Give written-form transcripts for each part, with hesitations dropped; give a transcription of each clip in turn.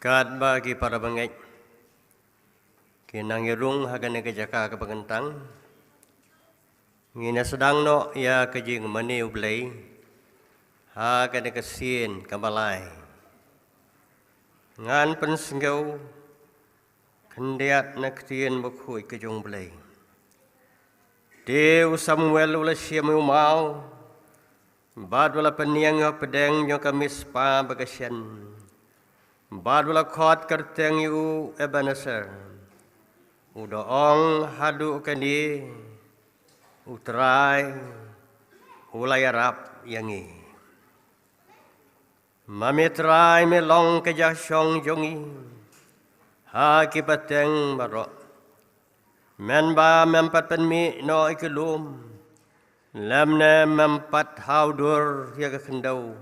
Kat bagi para bangit, kinang irung hagan ke jaka ke pagentang, ngina sedang no ya kejing mani ublay, hagan ke sin kabalay, ngan pensengau, kendiat nak tien bukui kejung blay. Dew Samuel ula siamu mau, bad wala peniang pedeng nyo kamis pa bagasyan. Badula khot kerteng yu Ebenezer, udaong hadu kani, utrai, ulay arap yangi. Mamitrai melong kejasyong jongi, haki pateng barok. Menba mempat penmi no ikulum, lemne mempat haudur ya kendau.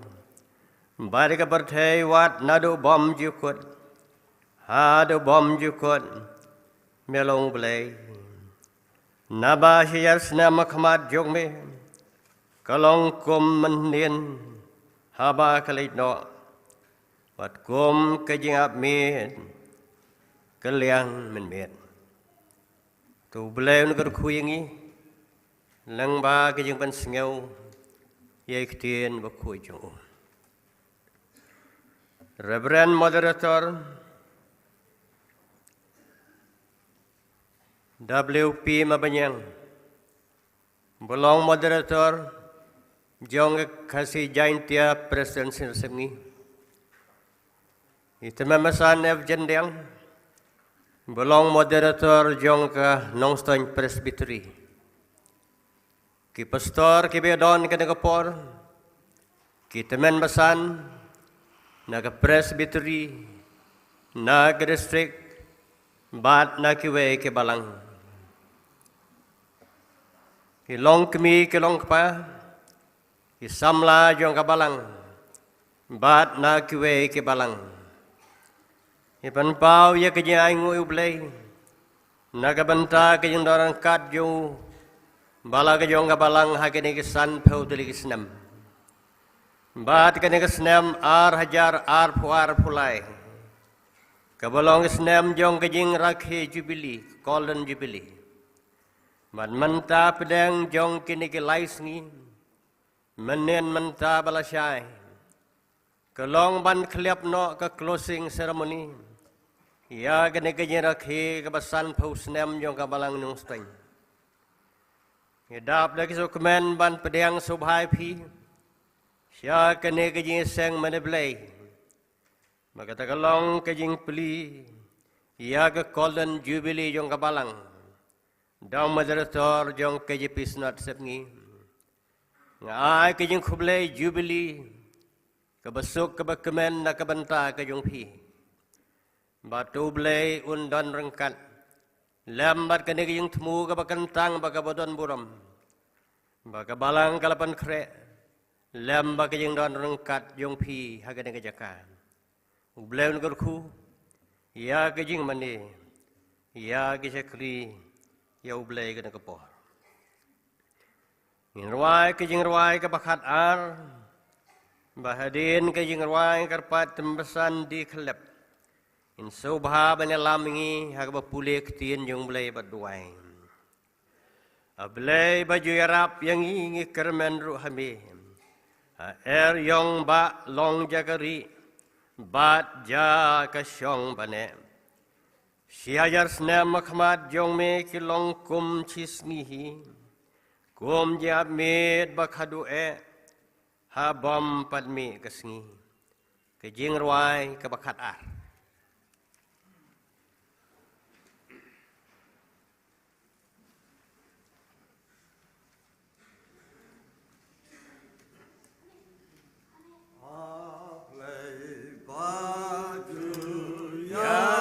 Bari ka berthei wat nadu bom jukut, hadu bom jukut, melong blay. Naba hiyas na makhamat jogme, kalong kum menin, haba kalit no, wat kum kajingap mit, kaliang menmit. Tu blay unagar kuyengi, lang ba kajing pansngaw, yaiktin bakuy jong. Reverend Moderator WP Mabanyang, Bolong Moderator Jong Kasi Jaintia President Sinasemi, Itemamasan F. Jendang, Bolong Moderator Jong Ka Nongstoin Presbytery, Ki Pastor Ki Bedon Ka Negapor, Ki Temen Masan, Naga Presbytery, Naga District, Bat Nakiwe ke Balang. Ilong kemi ke long pa, isamla jong ka Balang, Bat Nakiwe ke Balang. Ipan pau ya ke jeng ngu ublay, Naga banta ke jeng dorang kat jong, Bala ke jong ka Balang hakini ke san pau tuli ke senam. Bat kani kesnem ar hajar ar puar pulai. Kabalong kesnem jong kejing rakhi jubilee, golden jubilee. Bat menta pedang jong kini ke laisngi, menen menta balasai. Kalong ban kliap no ke closing ceremony. Ya kini kejing rakhi kebasan pau snem jong kabalang nung steng. Hidap lagi sukemen ban pedang subhai pi. Siya kene kejing seng meneblay, maka tagalong kejing peli, ia ke golden jubilee jong kabalang, daw moderator jong KJP snat sepngi, ngai kejing kublay jubilee, kebesuk kebekemen na kebenta kejong pi, batu blay undan rengkat, lambat kene kejing temu kebakentang baka bodon buram, baka balang kalapan krek. Lamba kejeng don rengkat jong pi hagan ke jaka. Ublay negurku, ya kejeng mandi, ya kesekri, ya ublay ke negapor. Inruai kejeng ruai ke bakat ar, bahadin kejeng ruai karpat tembesan di kelep. Insubha banelamingi hagba pulih ketien jong ublay berduai. Ablay baju yarap yang ingi kermen ruhami. Yong ba long jagari, bat ja kasyong bane. Siajar snem makmat jong me kilong kum chisnihi, kum jab med bakhadu habam padmi kasngi, kejing ruai kabakat ar. Hallelujah.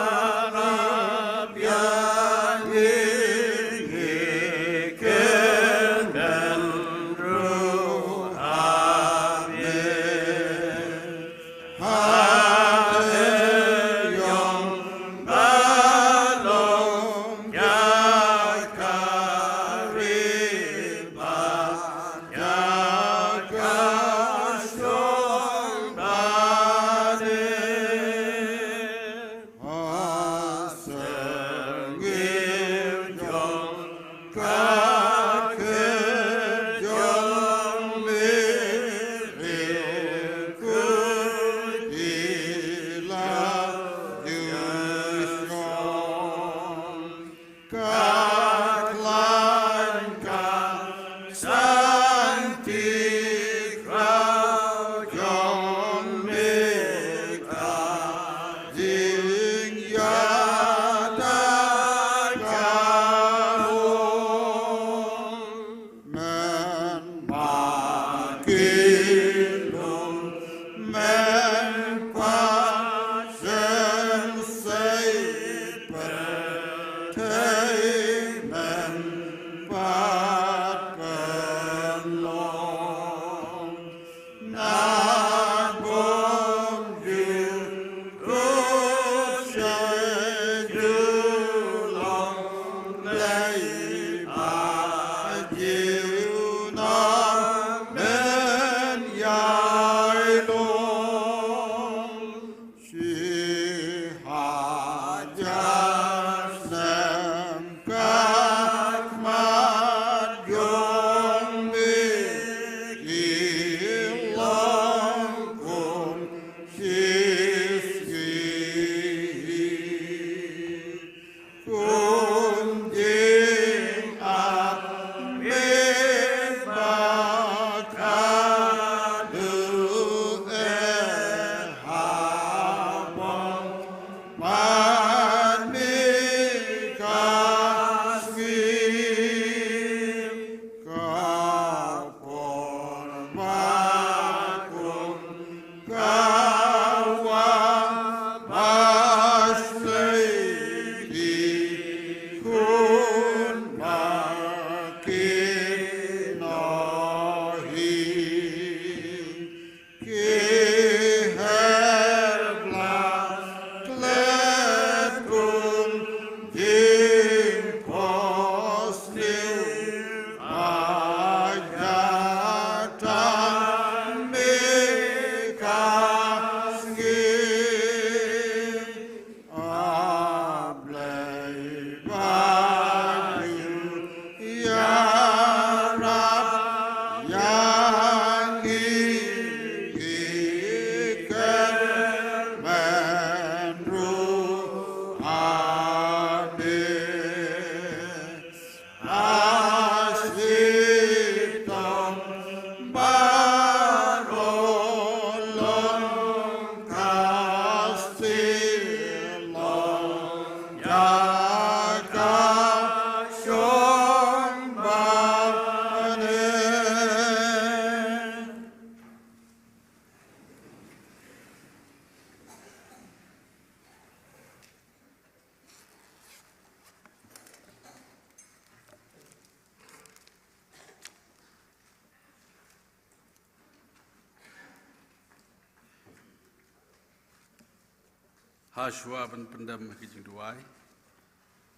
Hashwa ban pendam kijing duai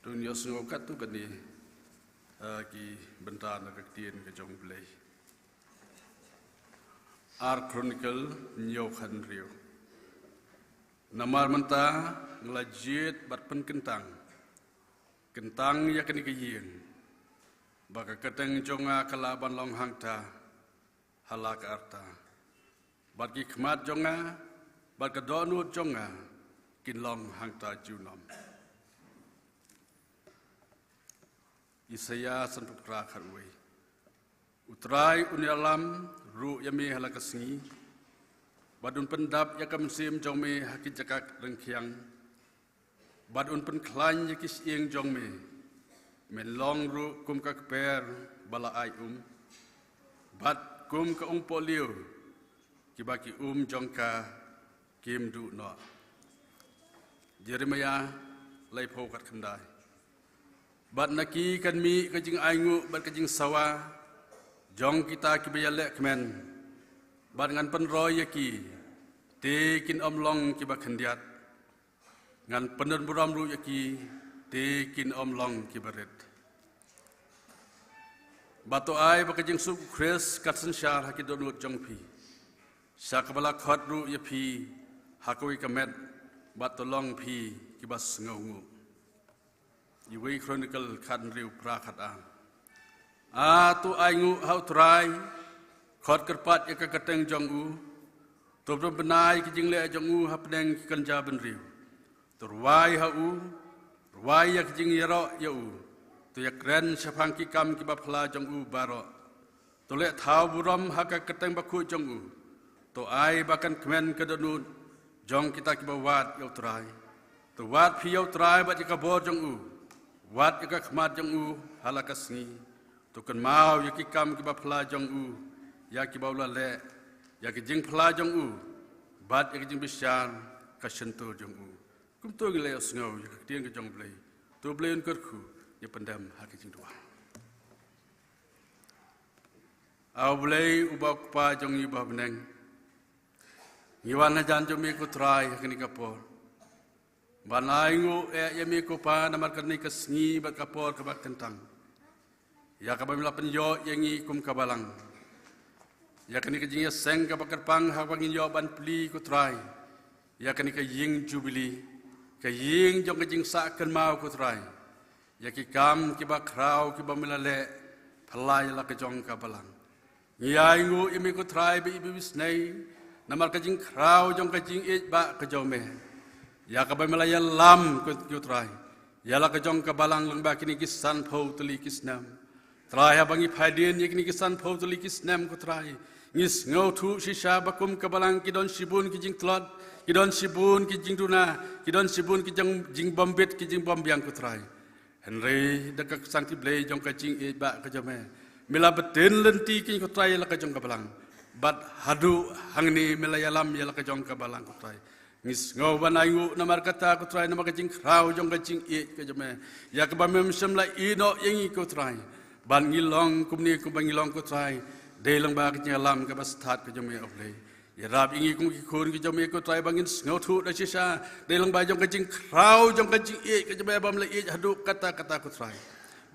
dunia sengokat tu kani ki bentar nak ketien ke jong play Ar Chronicle nyokhan rio namar menta ngelajit bat pen kentang ya kani kiying baka keteng jonga kalaban long hangta halak arta bat ki khmat jonga bat ka donut jonga kin long hangta junom Isaya sanpukra kharwe utrai unialam ru yami halakasngi badun pendap yakam sim jongme hakit jakak rengkiang badun pen klan yakis ing jongme men long ru kum ka per bala ai bad kum ka polio kibaki jongka kim du no Jeremiah lai pho kat khandai bat naki kan mi kajing aingu bat kajing sawa jong kita kibayalek kemen bat ngan penroy yaki te kin omlong kiba khandiat ngan penun buram ru yaki te kin omlong kibaret bato ai ba kajing su kres kat sanshar hakidonut jong pi sakabala khat ru yapi hakoi kamet bat tolong pi kibas ngaungu Iwi Chronicle kan riu prakhat tu aingu hau trai khot kerpat ya keteng jongu tobro benai ki jingle jongu hapneng ki kanja ben riu turwai hau ruwai ya jing yaro ya tu ya kren sapang ki kam ki bapla jongu baro tu le thau buram haka keteng bakhu jongu to ai bakan kmen kedonut jong kita ki bawat ya trai tu wat pi ya trai bat ka bo jongu wat yaka khmat jong halakasngi to kan mau yaki kam ki ba phla jong yaki baula le yaki jing phla jong bat yaki jing bisyar ka sento jong kum to gile osngau yaki tiang ke jong blai to blai un kerku ye pendam haki jing dua au blai ubak pa jong i ba beneng ngiwan jan jong mi ku trai kini kapor Banaingu yami ko pa namar karni kasngi bat kapor kabak kentang. Ya kabamila penyo yangi kum kabalang. Ya kani kajing ya seng kabakar pang hawangin yo ban pli ko try. Ya kani kajing jubili. Kajing jong kajing sa kan mau ko try. Ya ki kam ki ba krau ki ba milale phalai la kajong kabalang. Ngiaingu yami ko try bi ibis nei namar kajing krau jong kajing e ba kajome. Ya kabai melaya lam kutrai. Ya la kejong kabalang lengba kini kisan pau teli kisnam. Trai habangi phaidien ye kini kisan pau teli kisnam kutrai. Ngis ngau thu shisha bakum kabalang kidon sibun kijing tlot, kidon sibun kijing duna, kidon sibun kijing jing bombet kijing bombiang kutrai. Henry dekak sangti blay jong kajing e ba kejome. Mila beten lenti kini kutrai la kejong kabalang. Bat hadu hangni melaya lam ya la kejong kabalang kutrai. Ngis ngau banaingu namar kata ko try namar kajing krau jong kajing e kajame ya ka bamem semla ino yengi ko try ban ngilong kumni ko bangilong ko try delang ba kajing alam ka basthat kajame oblei ya rab ingi kum ki khon kajame ko try bangin ngau thu da sisa delang ba jong kajing krau jong kajing e kajame bam la e hadu kata ko try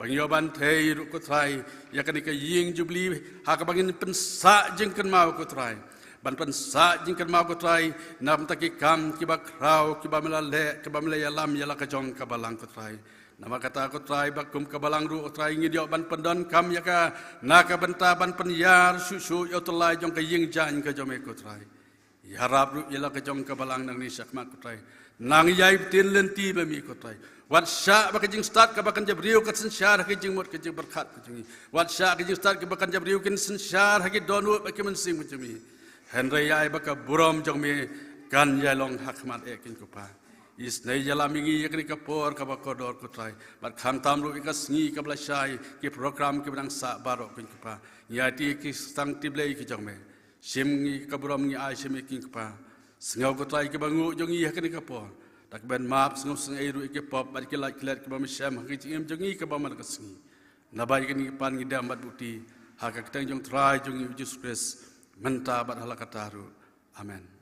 bang yo ban thei ru ko try ya kan ka ying jubli ha ka bangin pensa jeng kan mau ko try ban pensa jingkan mau ko try nam taki kam kiba krau kiba melale kiba melaya lam yala kajong kabalang ko try nama kata ko try bakum kabalang ru try ngidio ban pendon kam yaka naka benta ban penyar susu yo tulai jong kaying jan ka jome ko try ya rab ru yala kajong kabalang nang ni sakmat ko try nang yai tin lenti bami kotai wat sya ba kajing start ka bakan jabriu ka sensyar ha kajing mot kajing berkat kajing wat sya kajing start ka bakan jabriu kin sensyar ha ki donu ba ki mensing kajing henry yai ba ka buram jong mi kan yai long hakmat e kin kupa is nei jala mingi yakni ka por ka ba kodor kotai bat kham tam lu ka sngi ka bla shai ki program ki bang sa baro kin kupa ya ti ki stang tiblei ki jong me sim ngi ka buram ngi ai sim kin kupa sengau kotai ki bangu jong i yakni ka por tak ben map sengau sengai ru ke pop bat ke lak klet ke ba misam ha ki im jongi ke ba man ka sngi nabai ke ni pan ngi dam bat buti ha ka tang jong try jong i Jesus Christ menta bat hala kataru amen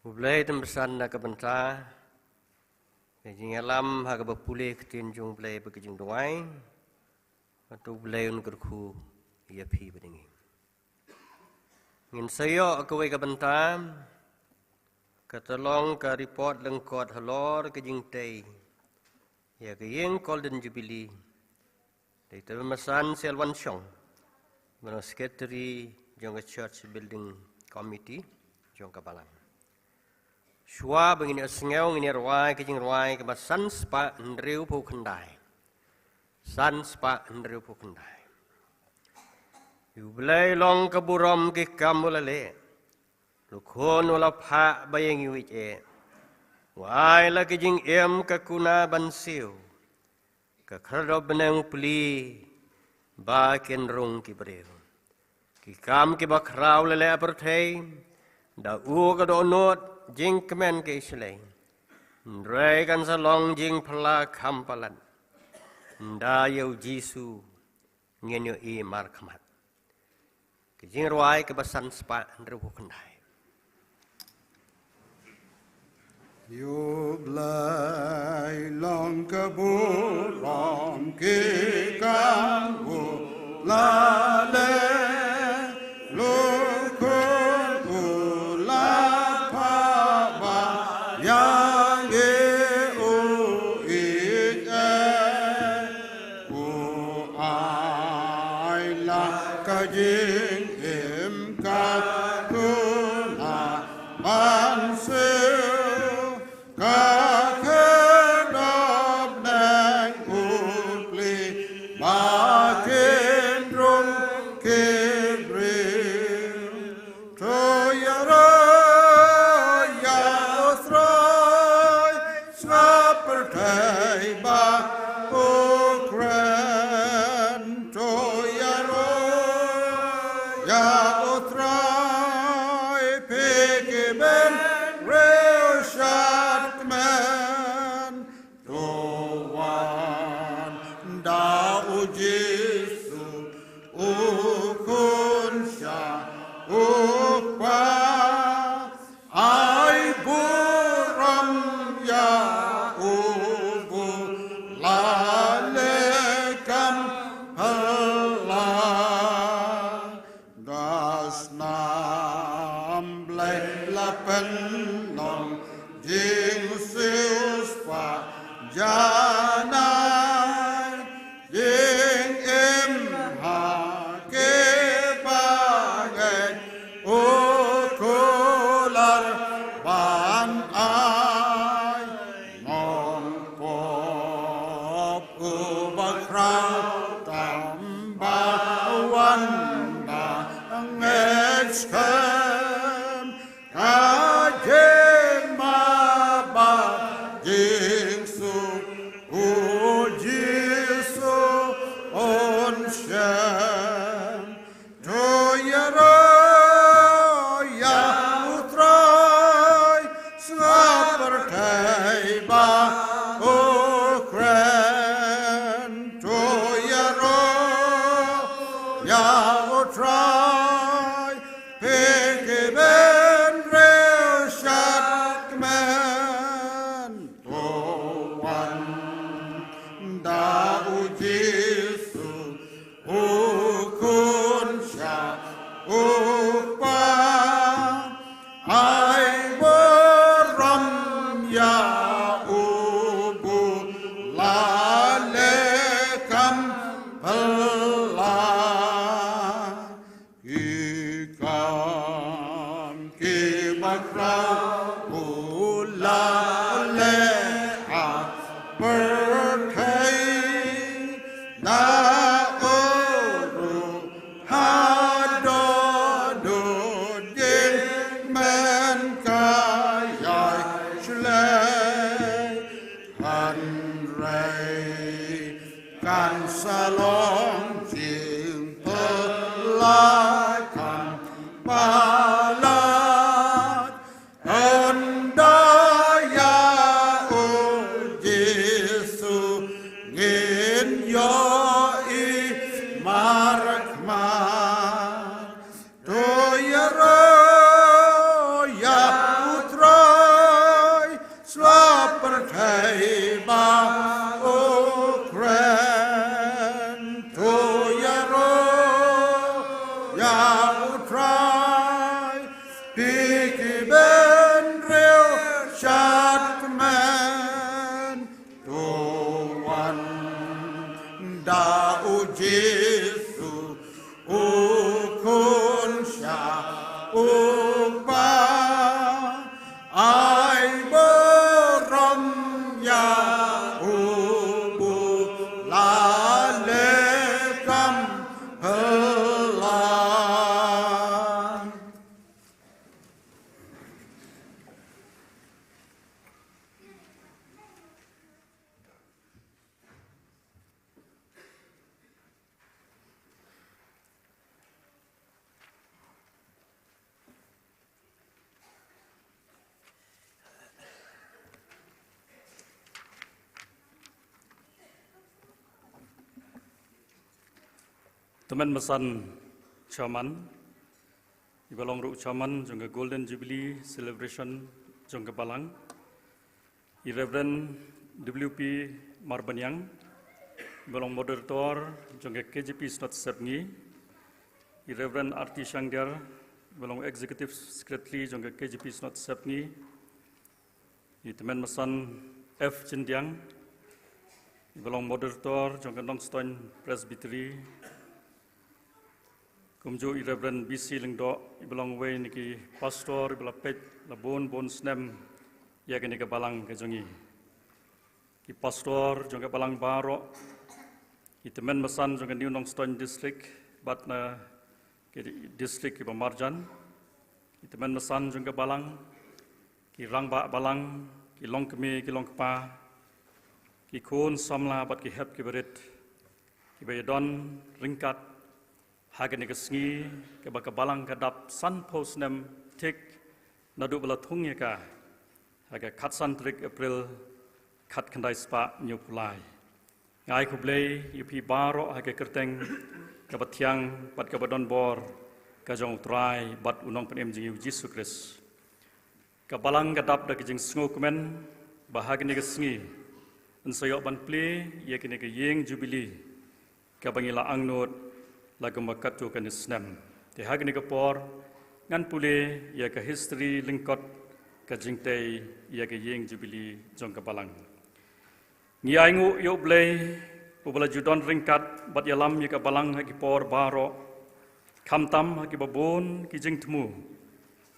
Mulai dan besan nak kebentar, kejing alam hak berpulih ketinjung belai berkejing doai, atau belai ungerku ia pi berdingi. Ngin saya kawai kebentar, ketolong ke report lengkot halor kejing tei, ya kejing Golden Jubilee, dari termesan Selwan Shong, mana sekretari jangka Church Building Committee jangka Balang. Shua begini asngau ngini ruai kejing ruai ke san spa ndriu pu kendai. San spa ndriu pu kendai. Yu belai long ke buram ke kamulale. Lukon wala pha bayang yu e. Wai la kejing em ke kuna bansiu. Ke kharab benang pli ba ken rung ki breu. Ki kam ki bakrau lele aperthei. Da u ka do not jing kemen ke islay. Ndrai kan salong jing pala kampalan. Nda yau jisu ngenyo i markhamat. Ke jing ruai ke basan spa ndru kendai. Yu blai long ke buram ke kamu la le Allah Malaikat malat andaya o Jesu ngin yo I marakmat to ya utrai slaperkai ba o kren to ya utrai piki ben real shot man to one da o Jesu o kun sha o ba ai borom ya o bu la le kam hela. Teman mesan Chairman, ibalong ru Chairman jangka Golden Jubilee Celebration jangka Balang, Reverend WP Marbanyang, ibalong Moderator jangka KJP Snot Sepngi, Reverend RT Shangdar, ibalong Executive Secretary jangka KJP Snot Sepngi, teman mesan F Jindiang, ibalong Moderator jangka Nongstoin Presbytery, kumjo Reverend BC Lingdo ibalong way niki pastor ibala pet la bon snem ya ke balang ke jongi ki pastor jong ke balang baro ki temen mesan jong ke New Nongstoin district batna ke district ki Marjan ki temen mesan jong ke balang ki rangba balang ki longkemi ki longkpa ki kun samla bat ki hep ki berit ki bayadon ringkat hagen kesngi ke baka balang kadap san pos nem tik nadu bala thungya ka haga khat san trik April khat khandai spa nyupulai ngai kublei yupi baro haga kerteng ke bathiang pat ke badon bor ka jong trai bat unong penem jing Yesus Kristus ke balang kadap da jing sngo kemen bahagen kesngi ensoyo ban ple ye kene ke yeng jubilee ke bangila angnot lagu makatu kan Islam. Tehag ni kapor ngan pule ya ke history lingkot ke jingtai ya ke yeng jubilee jong ke balang. Ngiaingu yo blay ubala judon ringkat bat yalam ya ke balang hagi por baro kamtam hagi babon ki jing temu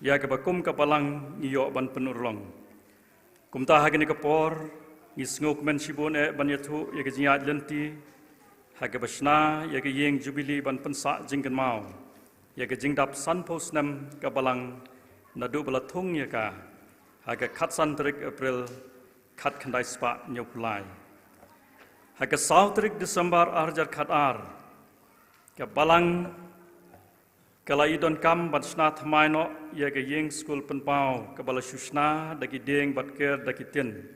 ya ke bakum ke balang ngiyo ban penurlong. Kumta hagi ni kapor ngisngok men shibon ban yathu ya ke jingat lenti haga basna ya ke yeng jubilee ban pensa jingkan mau ya ke jingdap san pos nem ke balang nadu bala thung ya ka haga khat san trik April khat khandai spa nyopulai haga sau trik Desember arjar khat ar ke balang kalai don kam ban sna thamai no ya ke yeng school penpau ke bala susna dagi deng bat ker dagi tin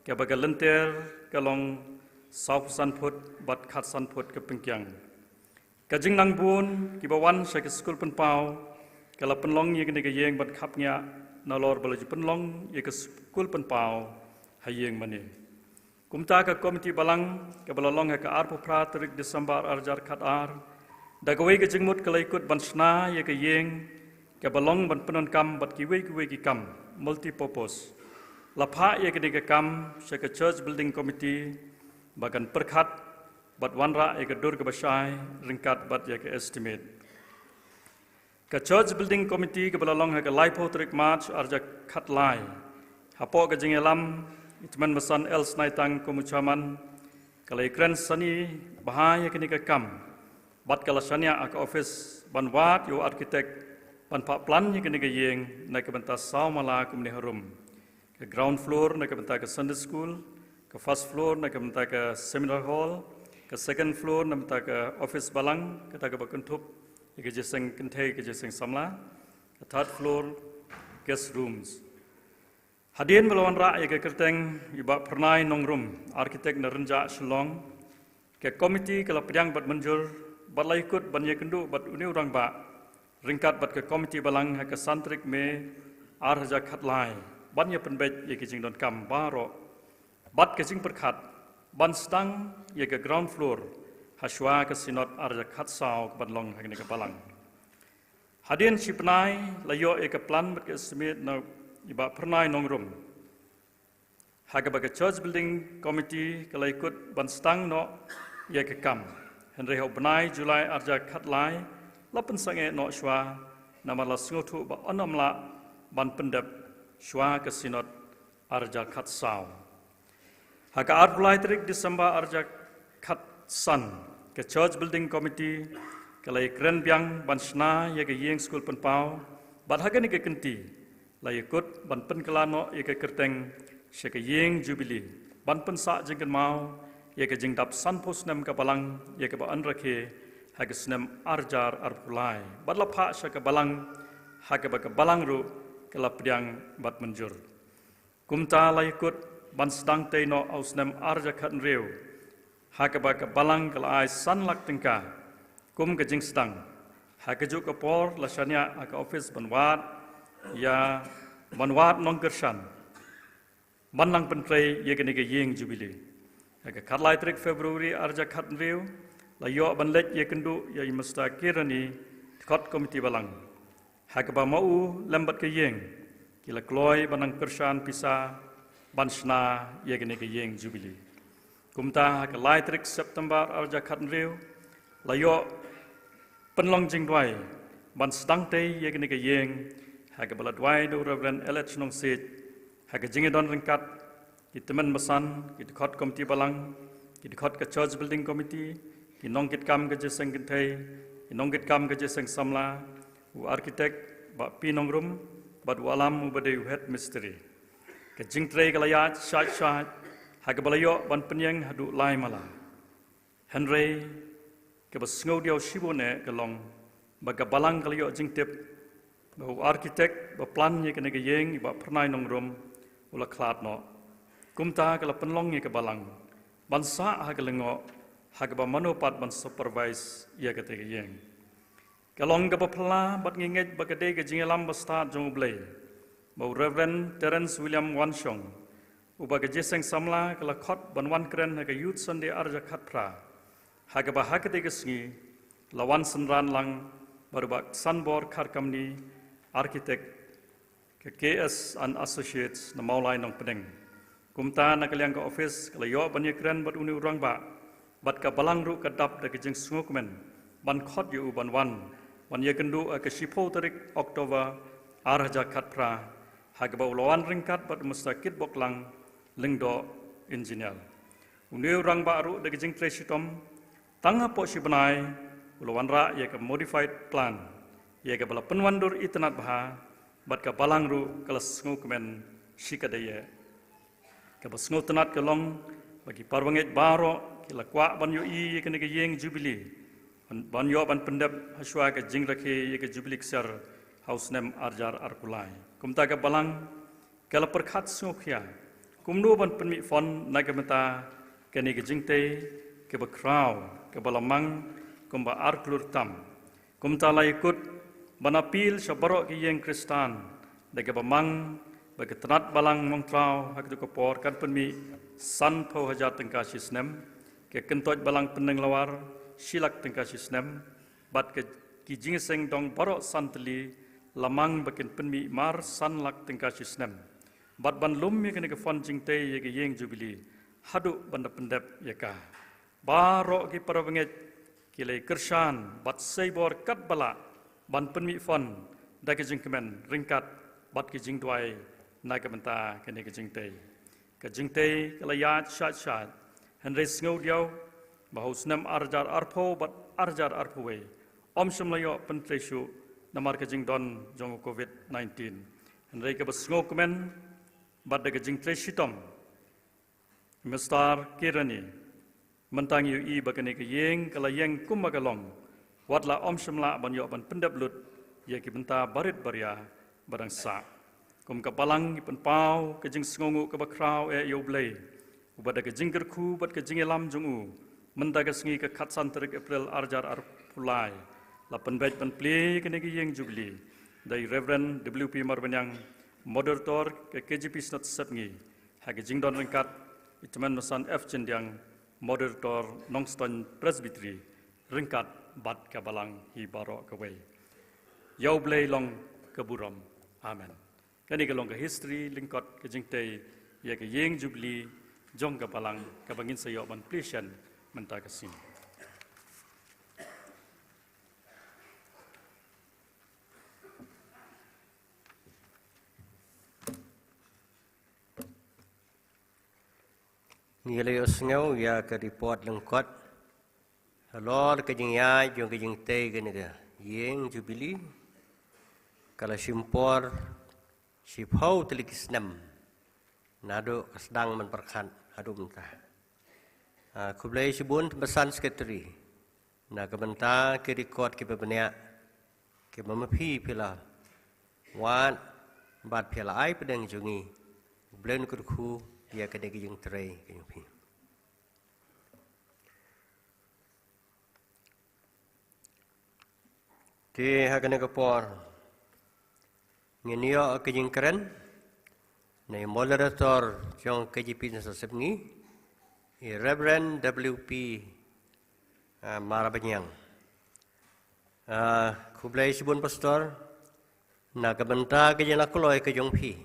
ke baga lenter kalong South Sanput bat khat Sanput ke pengkyang. Kajing nang bun kibawan sa ke school penpau kala penlong ye ke yeng bat khapnya nalor balaju penlong ye ke school penpau hayeng mane. Kumta ka komiti balang ke balalong ha ka arpo pra tarik Desember arjar khat ar dagawai ke jingmut kala ikut bansna ye ke yeng ke balong ban penon kam bat kiwe ki kam multi purpose. Lapha ye ke kam sa ke church building committee bagan perkhat bat wanra eka dur ke basai ringkat bat ya ke estimate ke church building committee ke balalong ha ke lipo trik march arja khat lai hapo ke jingelam itman mesan el snaitang kumuchaman kalai kren sani bahaya ke nika kam bat kala sania ak office ban wat yo architect ban pa plan ke nika yeng na ke benta saumala kumni harum ke ground floor na ke benta ke Sunday school ke first floor na ke benta ke seminar hall ke second floor na benta ke office balang ke ta ke bakuntup ke jeseng kentei ke jeseng samla, third floor guest rooms. Hadian melawan rak ke kerteng iba pernai nongrum arkitek narenja Shillong ke komiti ke lapjang bat menjur bat laikut ban ye kendu bat uni urang ba ringkat bat ke komiti balang ke santrik me arja khatlai ban ye penbet ye ke jing don kam baro bat ke jing perkhat ban stang ye ke ground floor haswa ke sinot arja khat sau ban long hakne ke balang. Hadian sipnai layo ke plan bat ke smit na iba pernai nongrum. Haga baga church building committee kalau ikut banstang no ia ke kam. Henry hau benai Julai arja khatlai lapan sange no shwa nama la singotu ba onamla ban pendap shwa ke sinot arja khat sau. Haga arpulai trik Desember arja khat san ke church building committee kalau ikren biang bansna ia ke yeng school penpau bat haga ni ke kenti. Layakut ban pen kelano ia ke kerteng syeke yeng jubilee ban pen sa jengken mau ia ke jengdap sanpo snem ke balang ia ke ba anrake hage snem arjar arpulai bat lapha syeke balang hage ba ke balang ru ke lapdiang bat menjur kumta layakut ban sedang teino au snem arja khat reu hage ba ke balang ke lai san lak tengka kum ke jeng sedang hage ju ke por lasanya hage office banwat ya manwat nong kershan manlang pentrei ye kene ke yeng jubilee ke khatlai trik Februari arja khat riu la yo banlet ye kendu ya imasta kirani khot komiti balang hakba mau lambat ke yeng kila kloi banang kershan pisa bansna ye kene ke yeng jubilee kumta ke lai trik September arja khat riu la yo penlong jingdwai ban sedang te ye kene ke yeng haga baladwai do Reverend Elech nong sit haga jingedon ringkat ki teman mesan ki khot komiti balang ki khot ke church building committee ki nong kit kam ke jeseng kentai ki nong kit kam ke jeseng samla u arkitek ba pi nongrum bad walam u bade head mystery ke jingtre galayat shat shat haga balayo ban penyeng hadu lai mala Henry ke basngau dia shibone ke long baga balang kalayo jingtip bau arkitek ba plan ye kene ke yeng ba pernai nongrum ula klat no kumta kala penlong ye ke balang bansa ha ke lengo ha ke ba manopat ban supervise ye ke te yeng kalong ke ba pla bat nginget ba ke de ke jingelam ba start jong blai bau Reverend Terence William Wanshong uba ke jeseng samla kala khot ban wan kren ha ke youth sunday arja khat pra ha ke ba ha ke te ke sngi lawan senran lang baru ba sanbor khar kamni arkitek ke KS and Associates na maulai nong pedeng kumta na kaliang ke office kalau yo ban ye kren bat uni urang ba bat ka balang ru kadap da ke jeng sungukmen ban khot yu ban wan ye kendu ke sipo tarik Oktober arja khat pra ha ke ba lawan ringkat bat mustakit boklang lengdo engineer uni urang ba ru da ke jeng tresitom tanga po si benai lawan ra ye ke modified plan ia ke bala penwandur itenat baha bat ka balang ru kelas ngukmen sikadaya ke basngu tenat ke long bagi parwanget baro kila kwa ban yo i ke ne ke yeng jubilee ban yo ban pendap haswa ke jing rakhe ye ke jubilee ksar house nem arjar arkulai kumta ke balang kala perkhat sungkhya kumnu ban penmi fon nagamata ke ne ke jingte ke bakraw ke balamang kumba arklur tam kumta la ikut banapil sabarok ki yeng Kristan dage bamang bagi tenat balang mongtrau hak tu kopor kan penmi san pho haja tengka sisnem ke kentoj balang peneng lawar silak tengka sisnem bat ke ki jingseng dong barok santli lamang bakin penmi mar san lak tengka sisnem bat ban lum ye ke fon jingte ye ke yeng jubilee hadu banda pendap ye ka barok ki parawenget kilai kershan bat seibor kat bala ban penmi fon da ke jingkemen ringkat bat ke jingdwai na ke benta ke ne ke jingte kalayat shat Henry ngau diau bahau snam arjar arpo bat arjar arpowe om semlayo pentresu namar ke jingdon jong COVID-19 Henry ke basngau kemen bat da ke jingte sitom mestar kirani mentang yu i bakane ke yeng kala yeng kumagalong Wadlah om semla ban yo ban pendablut ya ki benta barit baria barang sa. Kum kapalang ipan pau kejing sengongu ke bakrau yo blay. Ubada kejing kerku bat kejing elam jungu. Menta kesengi ke katsan terik April arjar pulai. Lapan baik pan play kene ki yeng jubli. Dari Reverend WP Marbanyang moderator ke KJP Snot Sepngi. Hagi jing don ringkat itaman nusan F Jendiang moderator Nongston Presbytery ringkat bat kabalang hi baro kawai. Yau blay long keburam. Amen. Kani ke long ke history lingkot ke jing tay ya ke yeng jubli jong kabalang kabangin sayo ban pleasant menta kasih. Nilai osngau ya ke report lengkot. Halor ke jing ya jong ke jing tay ke nega yeng jubili. Kalau simpor sipau telikis 6. Nado kasdang menperkan adu mentah. Kublai sibun pesan sekretari. Na kebenta ke rekod ke bebanyak ke memapi pila wan bat pila ai pedang jungi blen kurku dia kena ke jeng terai ke jeng pi. Di hakane kapor ngenio ke jeng keren na moderator jong KJP nasa sebngi Reverend WP Marbanyang. Kublai sibun pastor na kabenta ke jeng lakuloi ke jong pi.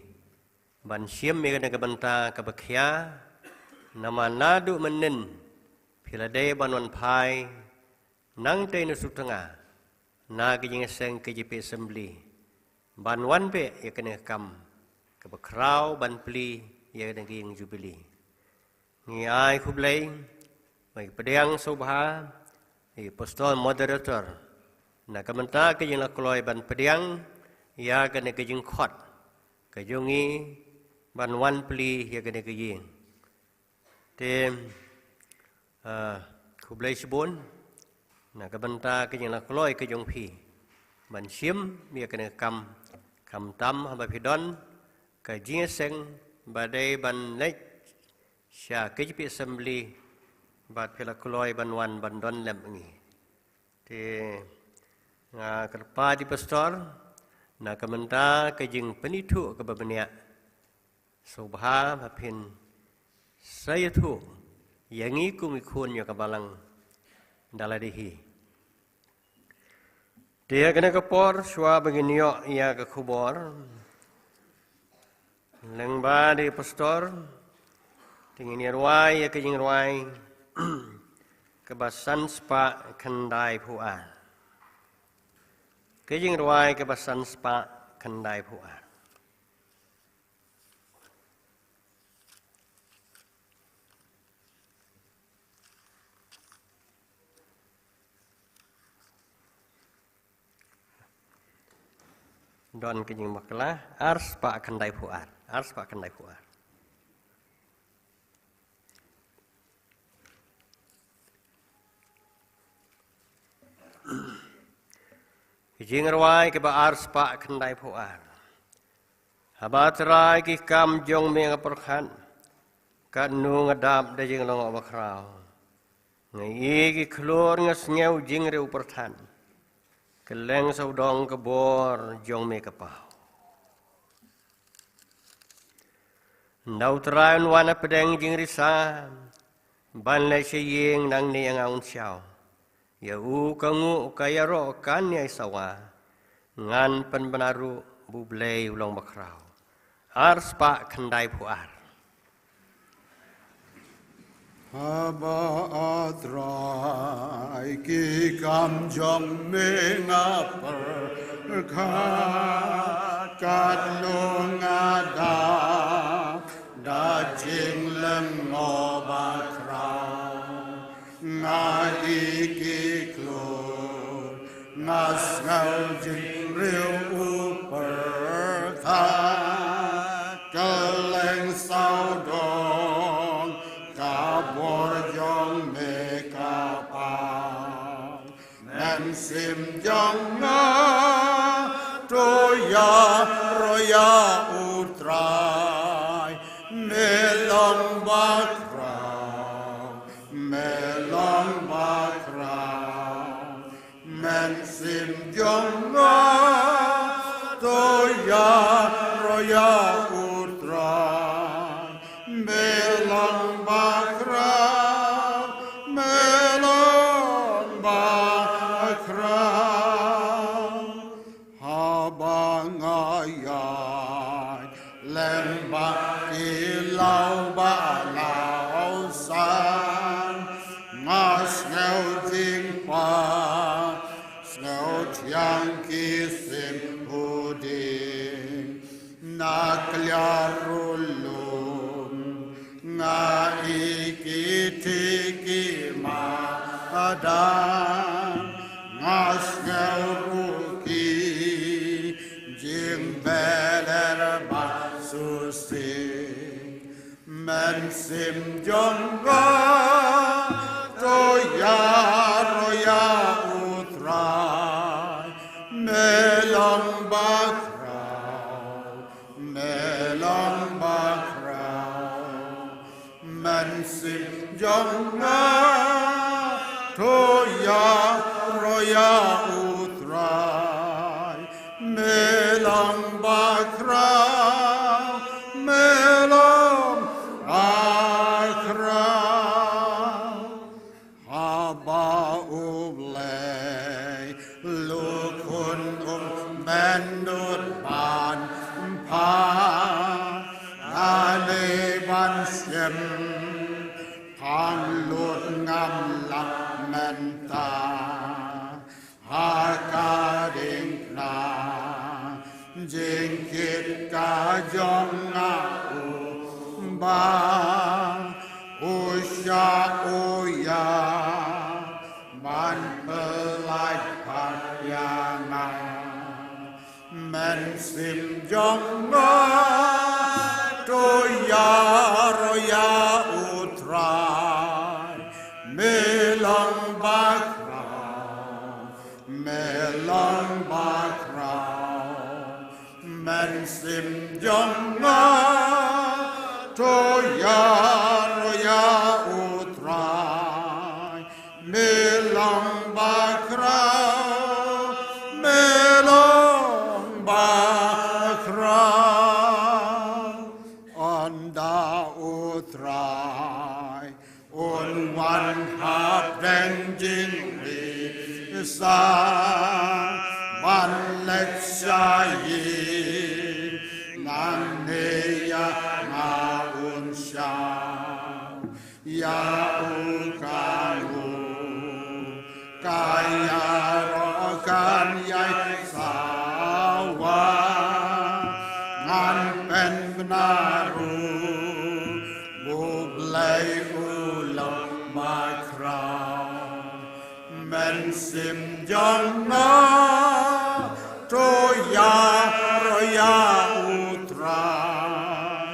Ban siam me kena kabenta ke bakhia nama nadu menen pilade banwan pai nang te nusu tengah na ke jeng seng KJP Assembly. Ban wan pe ya kena kam ke bakrau ban pli ya kena ke jeng jubili. Ni ai kublai mai pedang sobha pastor moderator na kamenta ke jeng lakloi ban pedang ya kena ke jeng khot ke jongi ban wan pli ya kena ke jeng te kublai sibun na kamenta ke jeng lakloi ke jong pi ban sim ya kena kam tam hamba pidon ke jeng seng badai ban lek Sya KJP Assembly bat pila kuloi ban wan ban don lem ngi. Te kerpa di pastor na kamenta ke jing penitu ke babenia. Sobha bapin saya tu yang iku mikun ya kabalang daladihi. Dia kena kepor swa beginiok ia ke kubor. Lengba di pastor tingin ruai ya kejing ruai kebasan spa kendai puan. Kejing ruai kebasan spa kendai puan. Don kejing maklah ars spa kendai puan. Ars spa kendai puan. Jing rawai ke ba ars pa kendai puar. Habat rai ki kam jong me ngaperkhan. Kat nu ngadap da jing long bakrau. Ngai ki klor ngasnyau jing re uperthan. Keleng saudong ke bor jong me kapau. Ndau teraun wana pedang jing risa. Ban lai seying nang ni yang aun siau. Ya kangu kaya ro kan ya sawa ngan pen benaru bublei ulang bakrau ars pa kendai puar Haba adrai ki kam jong mengaper kadung ada da jing lem bakrau ngai ki Nas ngau jing riu uper tha keleng sau dong ka bor jong me ka pa nan si ya utrai melong bakrau melong bakrau men sim jong to ya roya utrai melong bakrau melong bakrau habangayai lemba ilau ba lao san ngas ngau jing pa ngau chiang ki sim puding na kliarulum nga ikitiki ma adan ngas ngau ruki jing beler ba susi men sim jongga to ya roya utrai melong bakrau men sim jongga to ya roya utrai melong bakrau melong bakrau haba ublay lukun mendut ban pa ane ban siem hang lut ngam lak menta hakading na jingkit ka jong nga ba usya uya man pelai paryana men sim jong nga to ya roya utrai melong bakrau men sim jong nga to ya roya utrai melong bakrau anda utrai un wan hap den jing ri sa man let shayi nan ne ya ma un sha ya un kanu kaya ro kan yai sa wa ngan pen benaru bublai ulam bakrau men sim jong na to ya roya utrai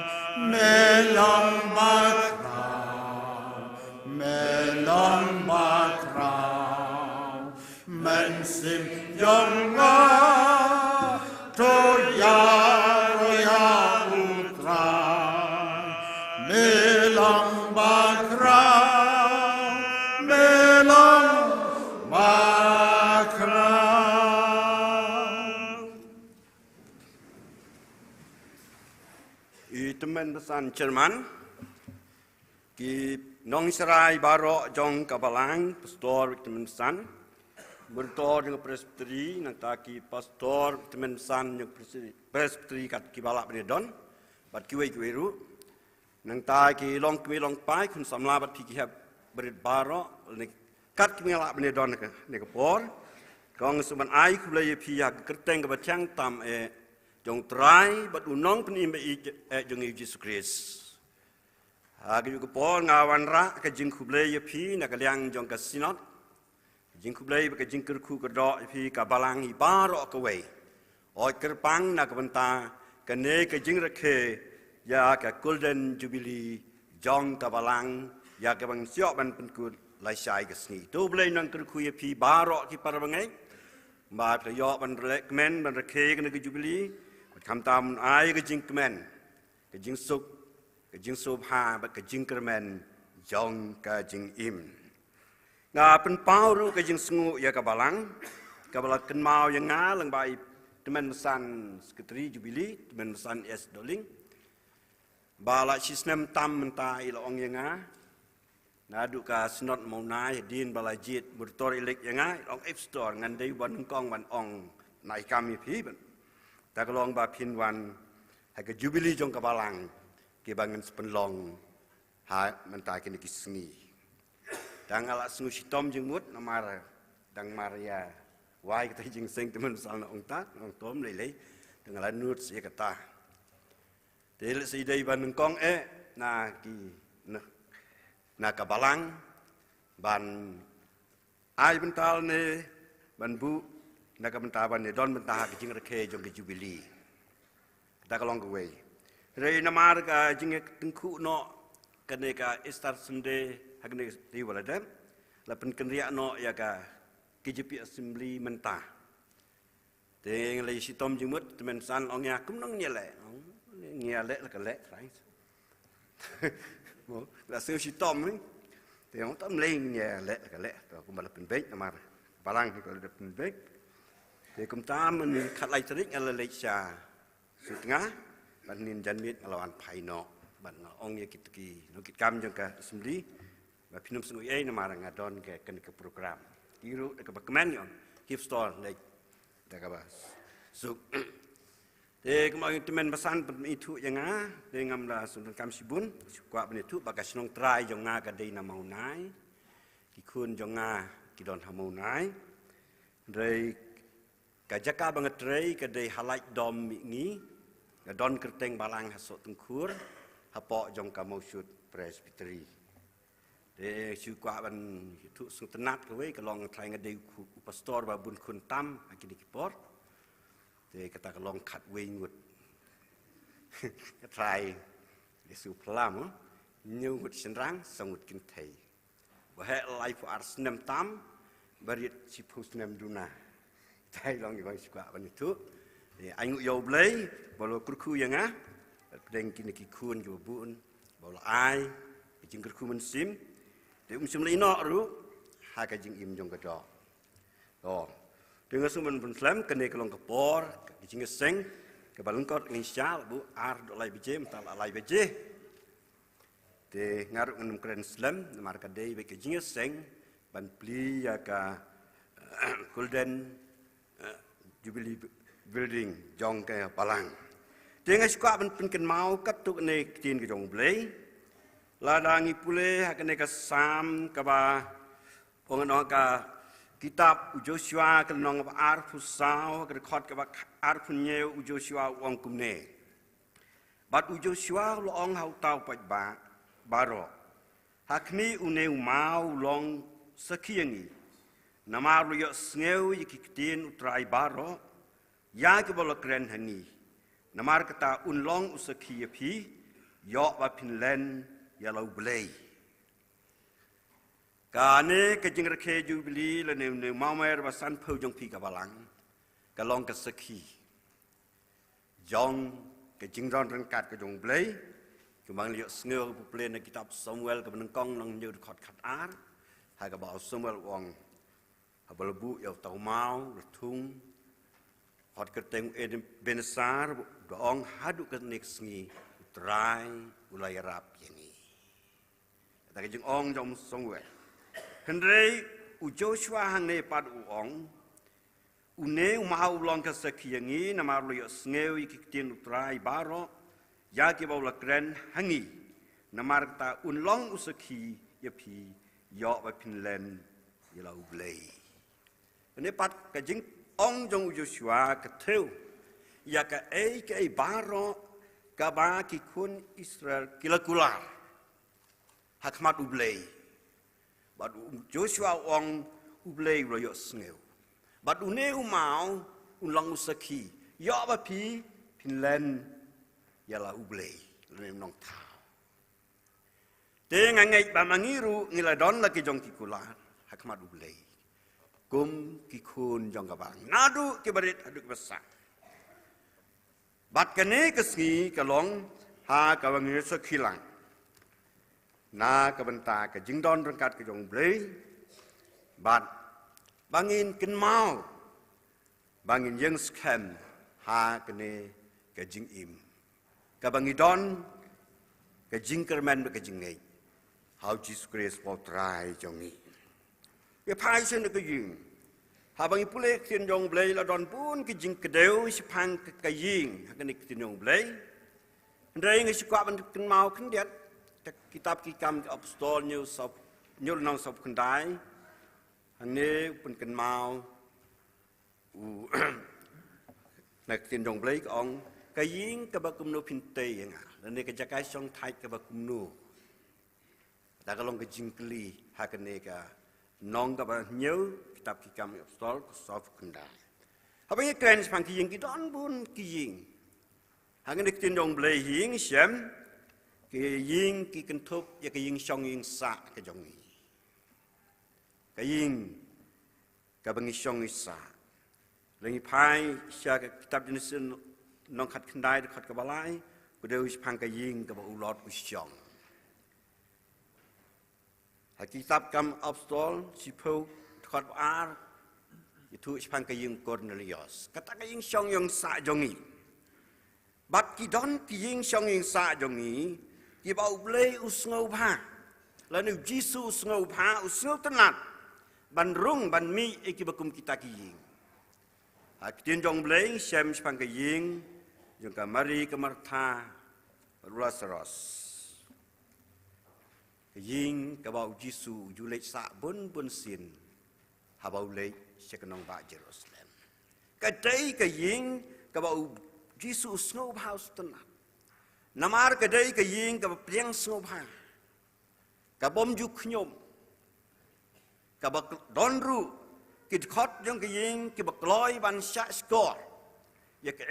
melong bakrau men sim jong na to ya roya utrai melong bakrau teman pesan Jerman ki nong serai baro jong kabalang pastor teman pesan bertor dengan presbiteri nang taki pastor teman pesan yang presbiteri kat kibala benedon bat kiwe-kiweru nang taki long pai kun samla bat pikihab berit baro kat kibala benedon ne kapor kong suban ai kulai pihak kerteng kebatang tam jong try bat unong penim jong Jesus Christ. Hagi juga pol ngawan ra ke jing kublai pi na kaliang jong kasinot. Jing kublai ke jing kerku kedok pi ka balang hi baro ke wei. Oi kerpang na kebenta kene ke jing rekhe ya ke golden jubilee jong ka balang ya ke bang siok ban penkut lai sai ke sni. Tu blai nang kerku pi baro ki parabangai. Ba playok ban recommend ban rekhe kene ke jubilee คำตามไอ้ก็จริงแมนก็จริงสุกก็จริงสุภาบัดก็จริงกระแมนยองก็จริงอิ่มงาเป็นเป้ารู้ก็จริงสงุยกับบาลังกับบาลังกันมาอย่างงาหลังใบteman mesan sekretari jubili teman mesan es doling bala sistem tam mentah ilong yang nadu ka snot mau nai din bala jit motor elek yang ilong app store ngan dei ban kong ban ong nai kami phi ban ta kalong ba phin wan ha ka jubili jong ka balang ke bangan sepenlong ha mentah kini kisngi dang ala sungu sitom jeng mut namar dang maria wai kita jing sing teman salna ong tat ong tom lei dengan lanut sia kata del si dei ban kong na ki na ka balang ban ai bental ne ban bu na ka bentar ban ne don bentar ki jing rekhe jong ki jubili kita kalong ke wei rei namar ka jing tengku no kene ka Easter Sunday hagne di waladam la pen kenria no ya ka KJP Assembly mentah. Teng lagi si Tom jemut teman san ongnya kum nong nyelek. Nyelek lah kelek right. Mo la seu si Tom ni. Teng Tom leng nyelek lah kelek. Kum bala penbek namar. Balang ko le penbek. Te kum tam men khat lai trik ala le cha. Sutengah ban nin janmit alawan phai no. Ban ongnya kitki no kit kam jong ka Assembly. Ba pinum sungui ai namar ngadon ke ken ke program. Iru dekat berkemen yang gift store like dekat bas. So, kemarin teman pesan itu yang dengan lah sundan kami sibun, kuat benitu bagas nong try yang kadai nama unai, kikun yang kidon hamu unai, dari kajaka banget try kadai halai dom ini, kadon kerteng balang hasot tengkur, hapok jong kamu shoot presbytery. Syukwa ban itu suntenat kowe kalong try ngade pastor ba bun kun tam akini kipor te kata kalong khat we ngut ka try yesu plam nyu ngut senrang sangut kin thai ba he life ars nem tam barit sipus nem duna thai long ni syukwa ban itu ai ngut yo blai bolo kurku yang deng kini ki kun ki bun bolo ai jing kurku men sim Dia umsum lino ru haka jing im jong kedo. Oh, dengan sumen Islam kene kelong kepor, jing seng ke balengkot ngisal bu ar do lai bije mental lai bije. Te ngaruk ngenum keren Islam namar kadai be jing seng ban pli ya ka Golden Jubilee Building jong ke balang. Dengan suka ban penken mau katuk ne tin ke jong blai. Ladangi pule hakane ka sam ka ba ongon ka kitab Joshua ka nong ba ar pusau ka khot ka ba ar punye Joshua wong kumne bat Joshua lo ong hau tau pa ba baro hakmi une mau long sakiangi namar lo yo sneu yikitin utrai baro ya ka bolo kren hani namar kata unlong usakia phi yo ba pinlen ya lau belai. Kane kejing rekhe jubili le ne mau mer basan phau jong phi ka balang. Ka long ka sakhi. Jong kejing ron rang kat ka jong belai. Kumang liok sneu pu plen na kitab Samuel ka beneng kong nang nyu khot khat ar. Ha ka ba Samuel wong. Ha balbu yo tau mau thung. Hot ka teng edem benesar dong hadu ka nek sngi trai ulai rap yani. Ta jing ong jom Samuel. Hendrei u Joshua hang ne pad u ong. Une mau long ka sakiangi na maru yo sneu ikitien utrai baro ya ki baula kren hangi na marta unlong usaki ya pi yo ba pinlen ya lau blei. Ne pat ka jing ong jong u Joshua ka theu ya ka e baro ka ba ki kun Israel kilakular. Hakmat ublei. Bad Joshua ong ublei ro yo sneu. Bad une mau ulang usaki. Yo ba pi pinlen ya la ublei. Lem nong tau. Te ngai ba mangiru ngila don la ki jong ki kular. Hakmat ublei. Kum ki kun jong ka bang. Nadu ki barit adu besar. Bat kene kesengi kalong ha kawang sekilang. Na kabenta ke jingdon rengkat ke jong blei. Bat bangin ken mau. Bangin yang scam ha kene ke jing im. Kabangidon ke jing kermen ke jing ngai. How Jesus Christ will try jongi. Ke pai sen ke jing. Habang ipule tin jong blei la don pun ke jing kedeu sipang ke ying ha kene tin jong blei. Ndai ngai sikwa ban ken mau ken diat. Kitab kikam ke apostol nyul nang sop kendai. Hane pun ken mau. Nak tin jong blei ong ka ying ka ba kumno pinte yang dan ne ka jakai song thai ka ba kumno ta ka long ka jingkli ha ka ne ka nong ka ba nyeu kitab kikam apostol sof kenda ha ba ye kren pang ki ying ki don bun ki ying ha ka ne tin jong blei ying shem ki ying ki kan thop ya ka ying song ying sa ka jong ni ka ying ka ba ngi song sa lengi pai sya ka kitab jenis nong khat kendai khat ka balai ku deu pang ka ying ka ba ulot ku syong ha kitab kam apostol sipo khat ar itu pang ka ying Cornelius kata ka ying syong yang sa jongi bat ki don ki ying syong yang sa jongi ki ba ublei usngau pha la nu jisu usngau pha usngau tenat ban rung ban mi iki bakum kita ki ying ha tin jong blei sem pang ka ying yung ka Mari ka Martha Lazarus ying ka bau Jisu julai sa bun sin ha bau lei sekenong ba Jerusalem ka dai ka ying ka bau Jisu snow house tenat namar ka dai ka ying ka priang snow ha ka bom ju khnyom ka ba donru kit khot yung ka ying ki ba kloi ban sha score ya ka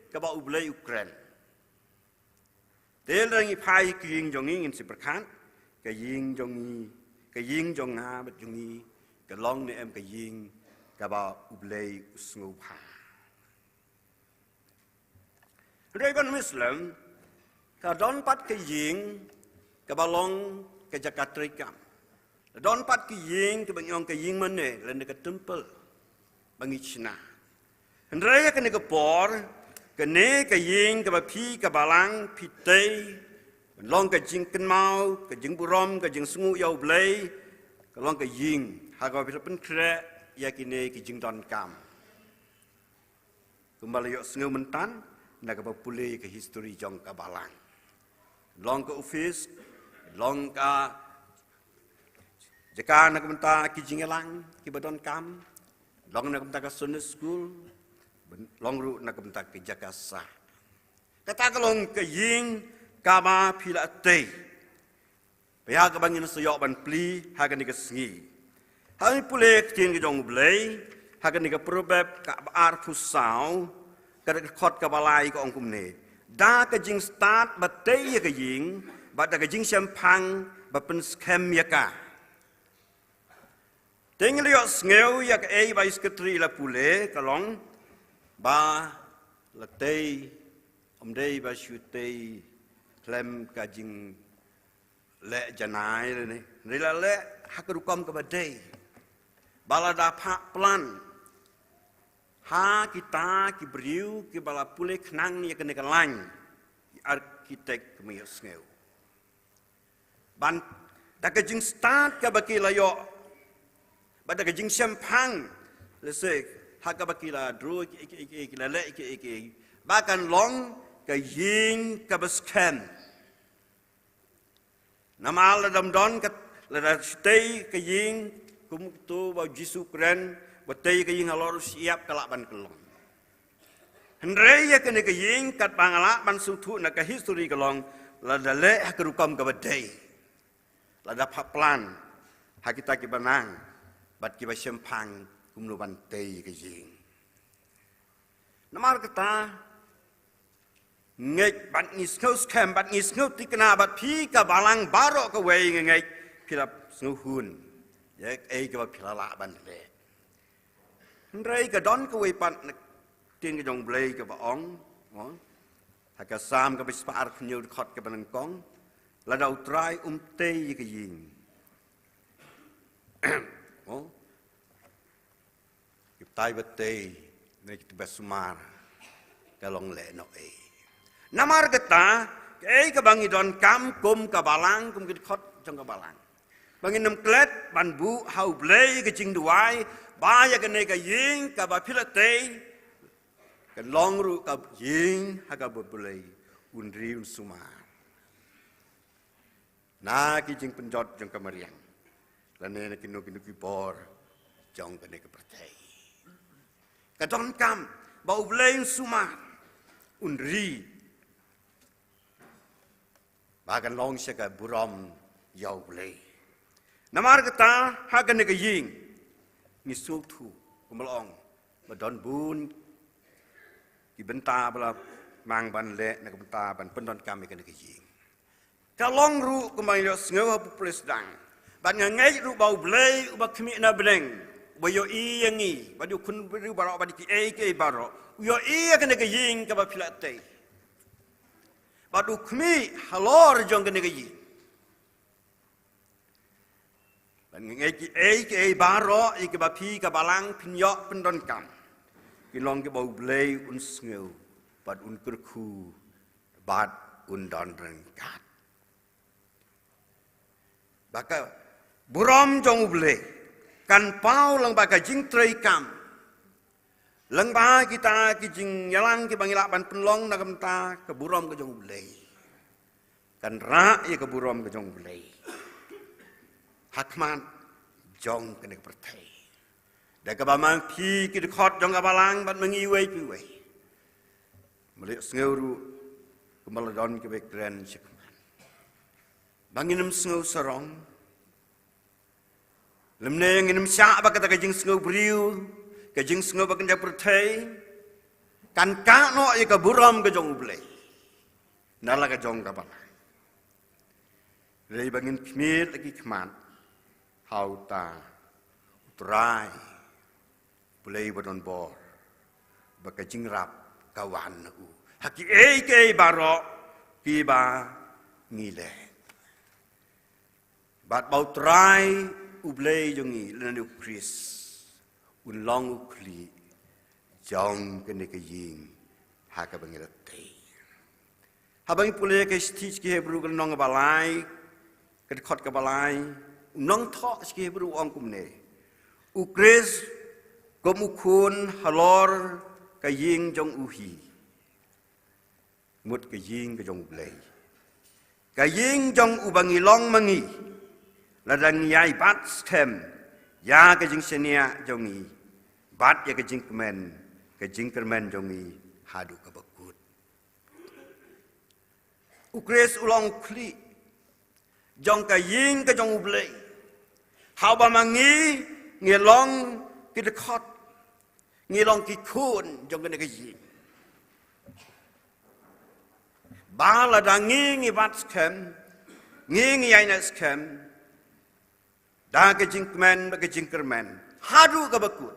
ka ba ublei Ukraine. Tel rangi pai ki ying jong in si perkan, ka ying jong ha bat jongi, ka long ne em ka ying ka ba ublei usngu pa. Reban Muslim ka don pat ka ying ka ba long ka jakatrikam. Don pat ki ying ka banyong ka ying mane lan ka temple bangi China. Hendraya ka ne ka por kene ka ying ka ba phi ka balang phi tei long ka jing ken mau ka jing burom ka jing sungu yau blei ka long ka ying ha ka pi pen kre ya kine ki jing don kam kembali yo sungu mentan na ka ba pule ka history jong ka balang long ka office long ka jaka na ka menta ki jing elang ki ba don kam long na ka menta ka Sunday school long ru na kamtak ke jakasa kata kalong ke ying kama pila te paya ka bangin so yo ban pli ha ka ni ka sngi ha ni pule tin ke jong blei ha ka ni ka probab ka ar pusau ka khot ka balai ko ong kumne da ka jing start ba te ya ka ying ba da ka jing sampang ba pen scam ya ka teng liyo sneu ya ka ei ba iskatri la pule kalong ba latei omdei ba shutei klem ka jing le janai ne rila le hakarukom ka badei balada pha plan ha kita ki briu ki bala pule khnang ni kene kalang arkitek kemiyo sneu ban ta ka jing start ka bakila yo ba ta ka jing sampang le se haka bakila dru ikila le iki bahkan long ka ying ka baskan namal dam don ka la stay ka ying kum tu ba Jisu kren batay ka ying alor siap kala ban kelong hendrei ya kene ka ying kat bangala ban suthu na ka history kalong la dale hakrukam ka batay la da plan hakita ki banang bat ki ba sempang kumlo bantay ka ying namar kata ngek bat ngis ngos kem bat ngis ngos tikna bat phi ka balang baro ka wei ngek philap snuhun ya ei ka philala ban le ndrei ka don ka wei pat tin ka jong blei ka ba ong hak sam ka bespaar penyu khot ka banangkong la dau trai tei ka ying oh tai betei nek besmar kalong le no namar geta ka bangi don kam kum ka balang kum ki khot trong ka balang bangi nam klet ban bu hau blei ka jing duai ba ya ka ne ka ying ka ba pilate ka long ru ka ying ha ka bu blei un ri un sumar na ki jing penjot jong ka mariang la ne ki no ki por jong ka ne ka pertai ka don kam ba blei un sumar un ri bagan long seka buram yau blei namar kata hagan ka ying ni sultu kumalong badon bun ki benta bala mang ban le na benta ban pendon kami kan ka ying kalong ru kumang yo sngawa pu presdang ban ngai ru bau blei uba khmi na breng bayo i yangi badu kun ru baro badi ki ke baro yo i kan ka ying ka ba pilate badu khmi halor jong kan ka ying ban ngai ki ke baro i ka ba pi ka balang pinyo pendon kam ki long ki bau blei un sngaw bad un kurku bad un don rengkat baka buram jong blei kan pau lang baka jing trei kam lang ba kita ki jing yalang ki bangila ban penlong na kamta ke buram ke jong blei kan ra ye ke buram ke jong blei hakman jong ke nek pertai da ka ba mang pi ki de khot jong ka balang ban mangi wei pi wei malik sngeuru ke maladon ke bekren sikman banginam sngew sarong lemne nginam sya ba kata ka jing sngew briu ka jing sngew ba kan pertai kan ka no ye ka buram ke jong blei nala ka jong ka balang rei bangin pimit lagi keman hauta utrai blei badon bor baka jingrap kawan u haki ke baro ki ba ngile bat bau trai u blei jongi lenu kris un long u kli jong kene ke ying haka bangilate habang pule ke stich ke hebru kan nong balai ke khot ke balai nong tho ke hebru ong kumne u kris komukun halor ka ying jong uhi mut ka ying ka jong blei ka ying jong ubangi long mangi ladang yai bat stem ya ka jing senia jongi bat ya ka jing kermen jongi hadu ka bakut ukres ulong kli jong ka ying ka jong blei hau ba mangi ngelong ki de khot ngilong ki kun jong ka ying bala dangi ngi bat skem ngi yai skem da ka jingmen ba ka jingkermen hadu ka bakut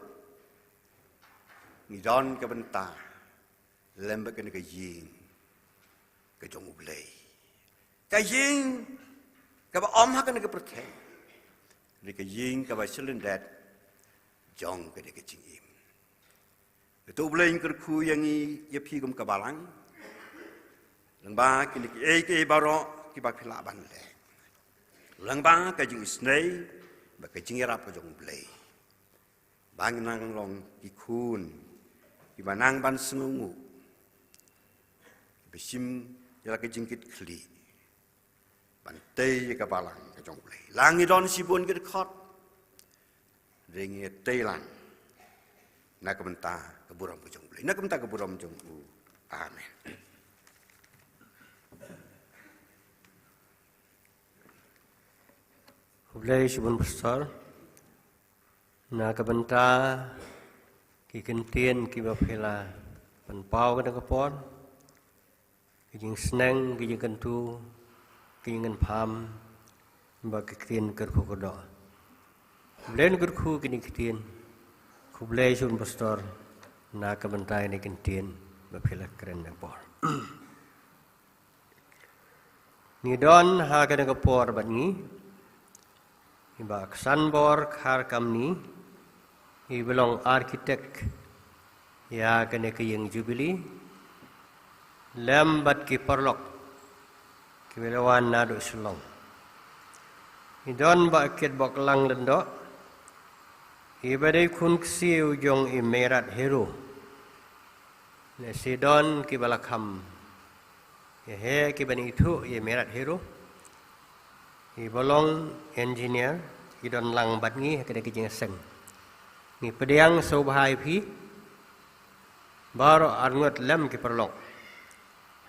ni don ka benta lem ba ka ying ka jong blei ka ying ka ba om ha ka ka perthai ni ka ying ka ba silindat jong ka jing im tu blei ker khu yang i ye phi kum ka balang lang ba ki ke baro ki ba phila ban le lang ba ka jing snei ba ka jing rap ka jong blei bang nang long ki kun ki ba nang ban snungu besim ya ka jing kit khli ban tei ka balang ka jong blei lang i don si bun ki khot ring ye tei lang na ka benta ka buram ka jong blei na ka benta ka buram jong u amen Blei subun besar na ka benta ki kentien ki ba phela pan pau ka ka pon ki jing sneng ki jing kentu ki jing pham ba ki kien ker khu ko do blei ker khu ki ni kien khu blei subun besar na ka benta ni kentien ba phela kren na por Ni don ha kena kepor bat ni. Iba Sanborg har kam ni. I belong arkitek ya kena ke yang Jubilee. Lambat ki perlok. Ki belawan nado sulong. I don ba ket bok lang lendo. I badai kun ksiu jong I merat hero. Le sidon ki balakam. Ya he ki bani itu ye merat hero. I bolong engineer I don lang bat ngi kena ki jeng seng. Ni pediang so bahai pi baro arngot lem ki perlok.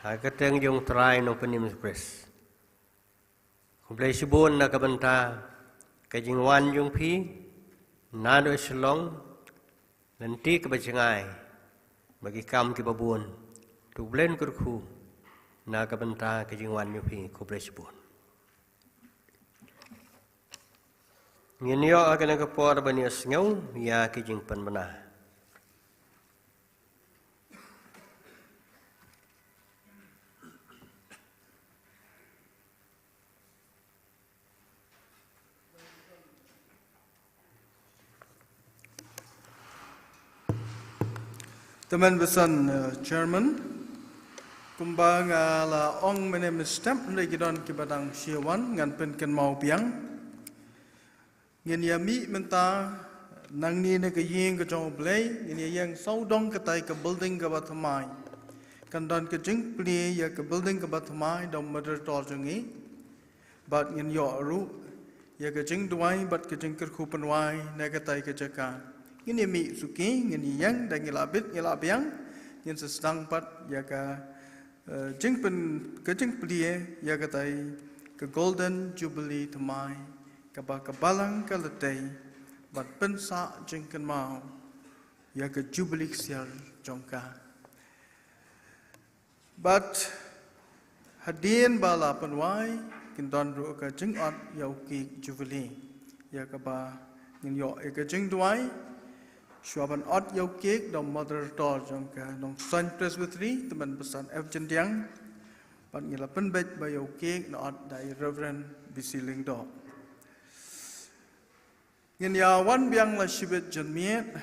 Ha keteng jong try no penim express. Kumplay sibon na kabanta kajing wan jong pi nado selong nanti ke bacengai bagi kam ki babun tu blen kurku na kabanta kajing wan jong pi kumplay sibon. Nginyo akan kepor bani asngau ya kajing penbenah. Teman besan Chairman, kumbang la ong menem stamp lagi don kibadang siawan ngan penken mau piang. Ngin yami menta nang ni ne ke yeng ke jong blai, ngin yang sau dong ke tai ke building ke bathamai. Kan don ke jing pli ya ke building ke bathamai dom mother tol jengi. Bat ngin yo ru ya ke jing duai bat ke jing kerku penwai ne ke tai ke jaka. Ngin mi suki ngin yang dan ngilabit ngilabiang ngin sedang pat ya ka jing pen ke jing pli ya ke tai ke golden jubilee thamai ka ba ka balang ka letei bat pensa jing kan mau ya ke jubilee siar jongka bat hadien bala penwai kin don ru ka jing ot yau ki jubilee ya ka ba ngin yo e ka jing duai Shuaban ot yau kek dom mother tor jongka dong Son Presbytery teman pesan F jendiang pat ngila penbet ba yau kek na ot dai Reverend Bisiling do. Ngin ya wan biang la shibet jenmiet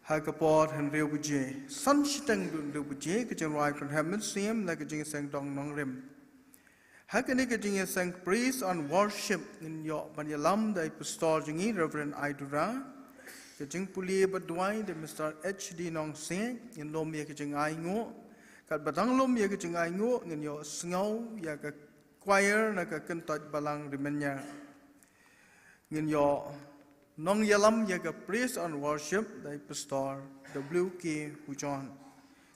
ha kapot hen reu buje san shitang dun reu buje ke jeng rai kon hamen siem la ke jeng sang dong nong rem. Ha ke ni ke jeng sang praise on worship ngin yo ban yalam dai pastor jengi Reverend Aidura. Kejeng puli berduai de Mr. HD Nong Seng in lom ya kejeng aingo kat batang lom ya kejeng aingo ngin yo sengau ya ke choir na ke kentot balang rimenya ngin yo nong yalam ya ke praise and worship dai pastor WK Hujon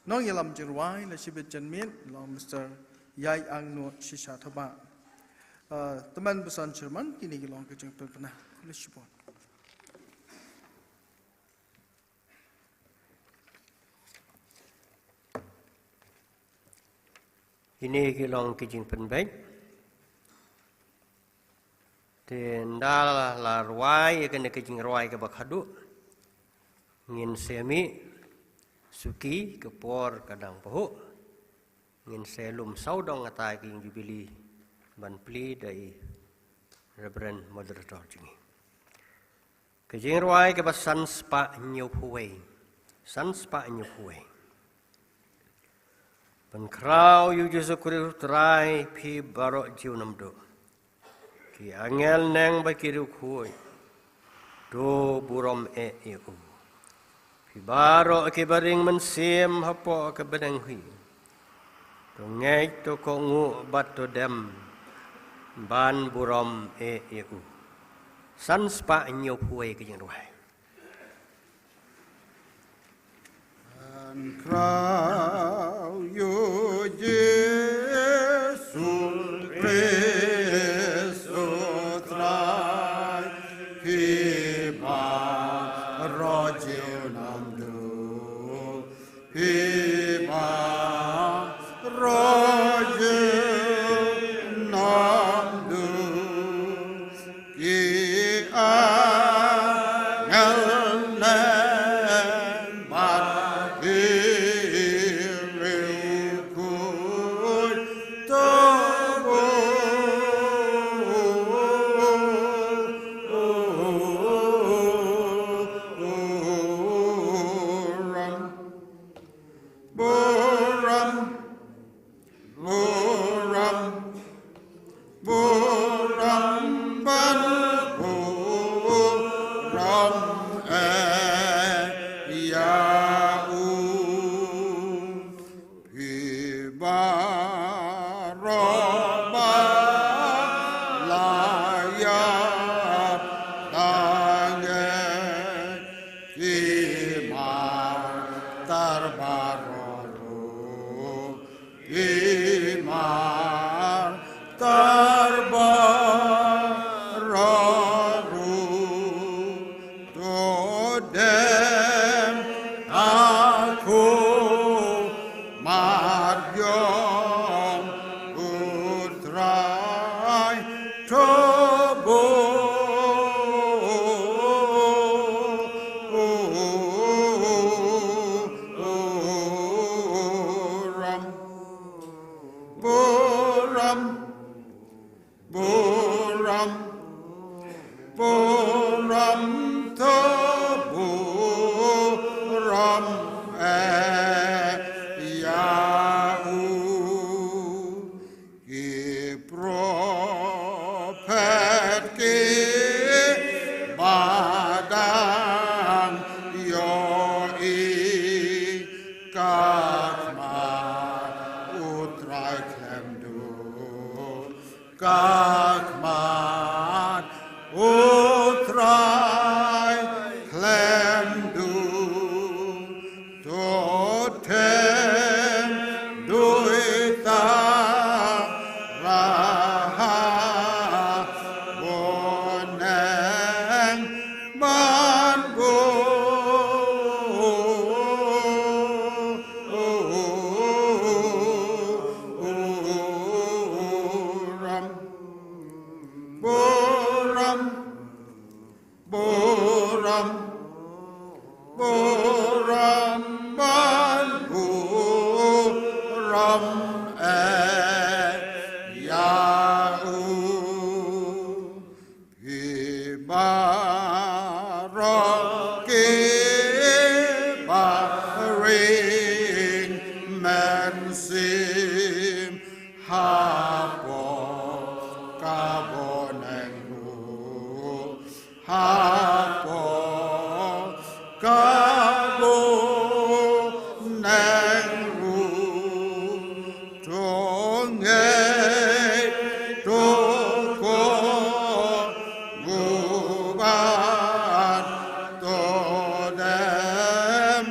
nong yalam jerwai la sibet jenmit lo Mr. Yai Angno Shisha Thaba teman besan Chairman kini gilong kejeng pernah lesipon. Ini kilong kijing penbaik. Tenda la ruai kena kijing ruai ke bakhadu. Ngin semi suki ke por kadang poho. Ngin selum saudong atai king Jubilee ban pli dai Reverend Moderator jingi. Kijing ruai ke basan spa nyupuwe. San spa nyupuwe. Penkrau yu Yesu Kristus terai pi barok jiu namdo. Ki angel neng bakiru kui. Do burom eu. Pi barok ke baring mensim hapo ke benang hui. To ngai to kongu bat to dem. Ban burom eu. San spa nyo puai ke jeng ruai. Krau yu Yesu Kristus trai ki ba rojiu namdu ki ba rojiu namdu ki angal nen bat ki Boram, Boram, Boram, Ban, Boram, Yau, Pibaroba, Layat, Tanget, Imar, Tarbarolo, Imar, Tarbarolo, Todem, Aku, Maryam, Utrai, Tobo, Boram, Boram, Boram, Tobo, Ram, Yau, Ki prophet ki badang yo katma utrai klemdu kakmat utrai klemdu totem duita raha boneng banbu ram boram boram boram banbu ram yau Ibaroki baring mensim hapo kabonengu hapo kabonengu tonge toko gubat todem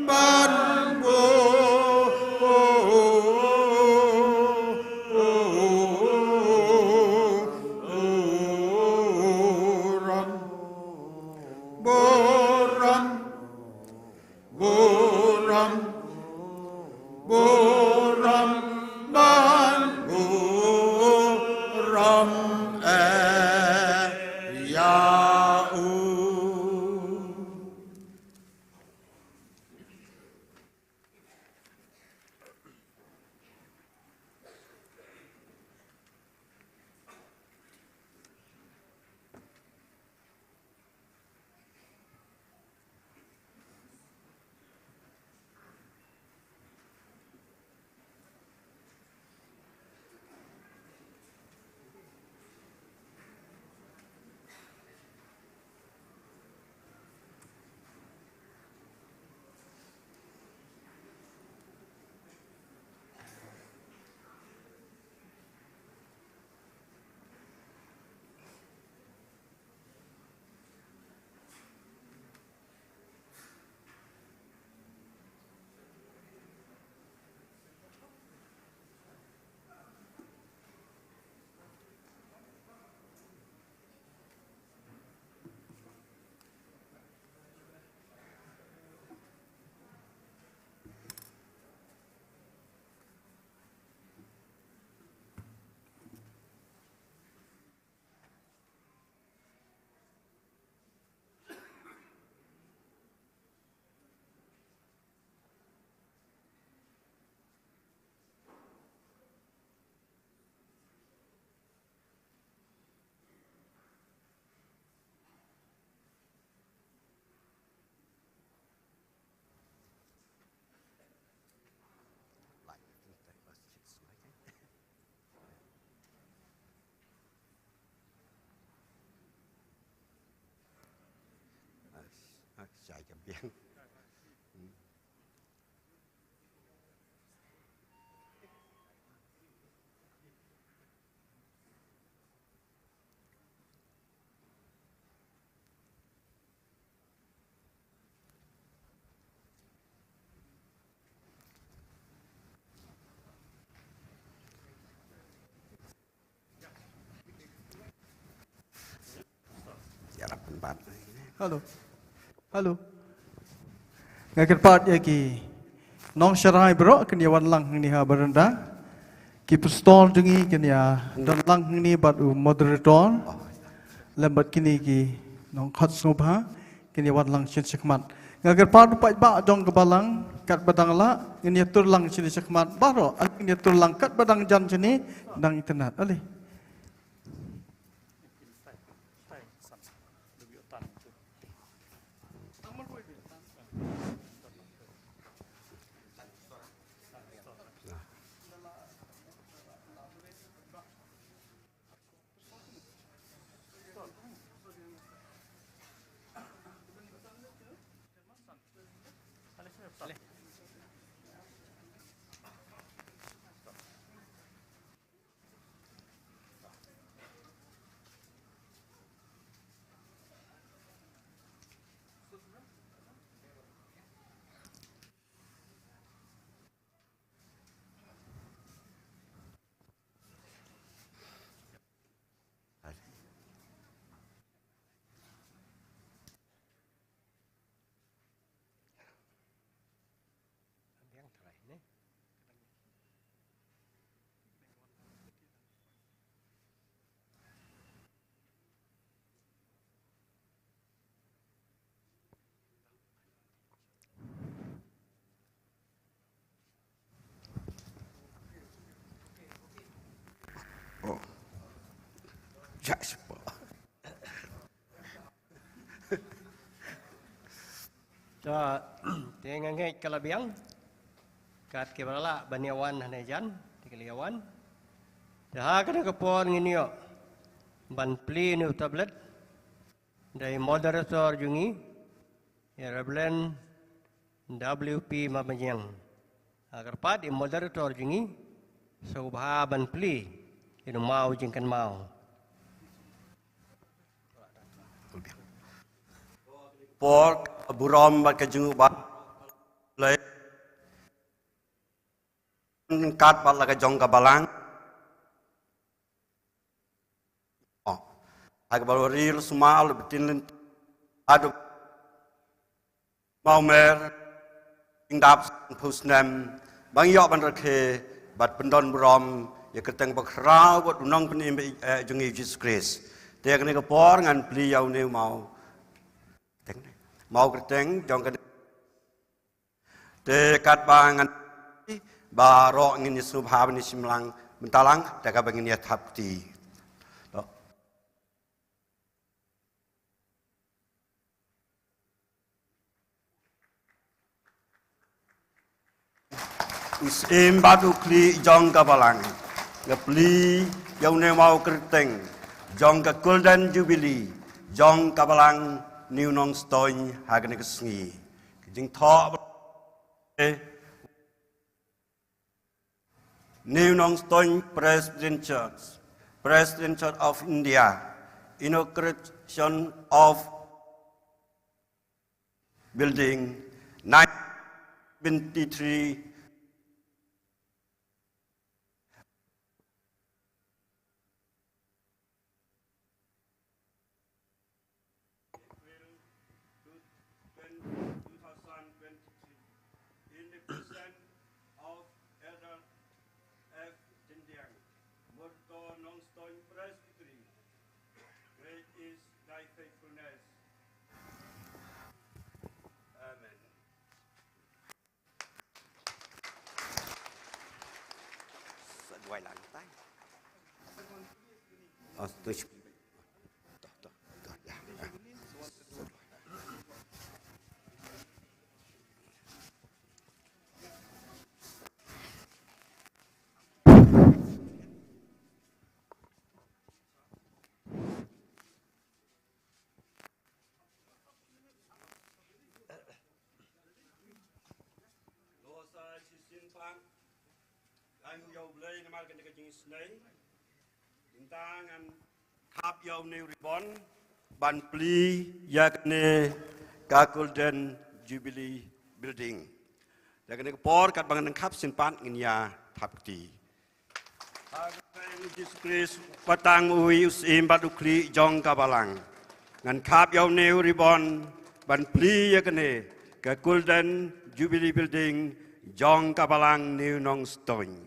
banbu ram boram boram boram banbu ram yau Saya biang. Jarap penbat. Halo. Halo. Ngaket part ya ki. Nong syarai bro kini wan lang ni ha berenda. Ki pistol jungi kini ya dan lang ni batu moderator. Lembat kini ki nong khat subha kini wan lang chin sekmat. Ngaket part pai ba jong kebalang kat badang la ini tur lang chin sekmat baro ini tur lang kat badang jan sini dang internet ali. Jasper. So, dengan ngai kalabiang kat kebalala baniawan hanejan tikaliawan. Dah kena kepon ngini yo. Ban pli ni tablet dari moderator jungi ya Reverend WP Mamanyang. Agar pat di moderator jungi subha ban pli inu mau jingkan mau. Por burom ba kejungu ba le kat ba la ka jong ka balang ag ba ril sumal betin adu mau mer ingdap pusnem bang yo ban rakhe bat pendon burom ya keteng ba krau bot nong pen jungi Jesus Christ te kene ka por ngan pli yau ne mau keteng jong ka te kat bangan ba ro ngin subha ni simlang bentalang ta ka bangin ya thapti to isim batu kli jong ka balang ngapli yau ne mau keteng jong ka golden jubilee jong ka balang New Nong Stoin Hagne Sngi. Jing Tho New Nong Stoin President Church of India, inauguration of building 1923. Quay lại tay. Tôi Anh dầu lấy nó mà cái chính này chúng ta ngăn khắp dầu nêu ribon ban pli yakne ka Golden Jubilee Building yakne por kat bangan khắp sin pan ngin ya thapti Jesus Christ patang ui usim badukli jong kabalang ngan khắp dầu nêu ribon ban pli yakne ka Golden Jubilee Building jong kabalang new nong stone.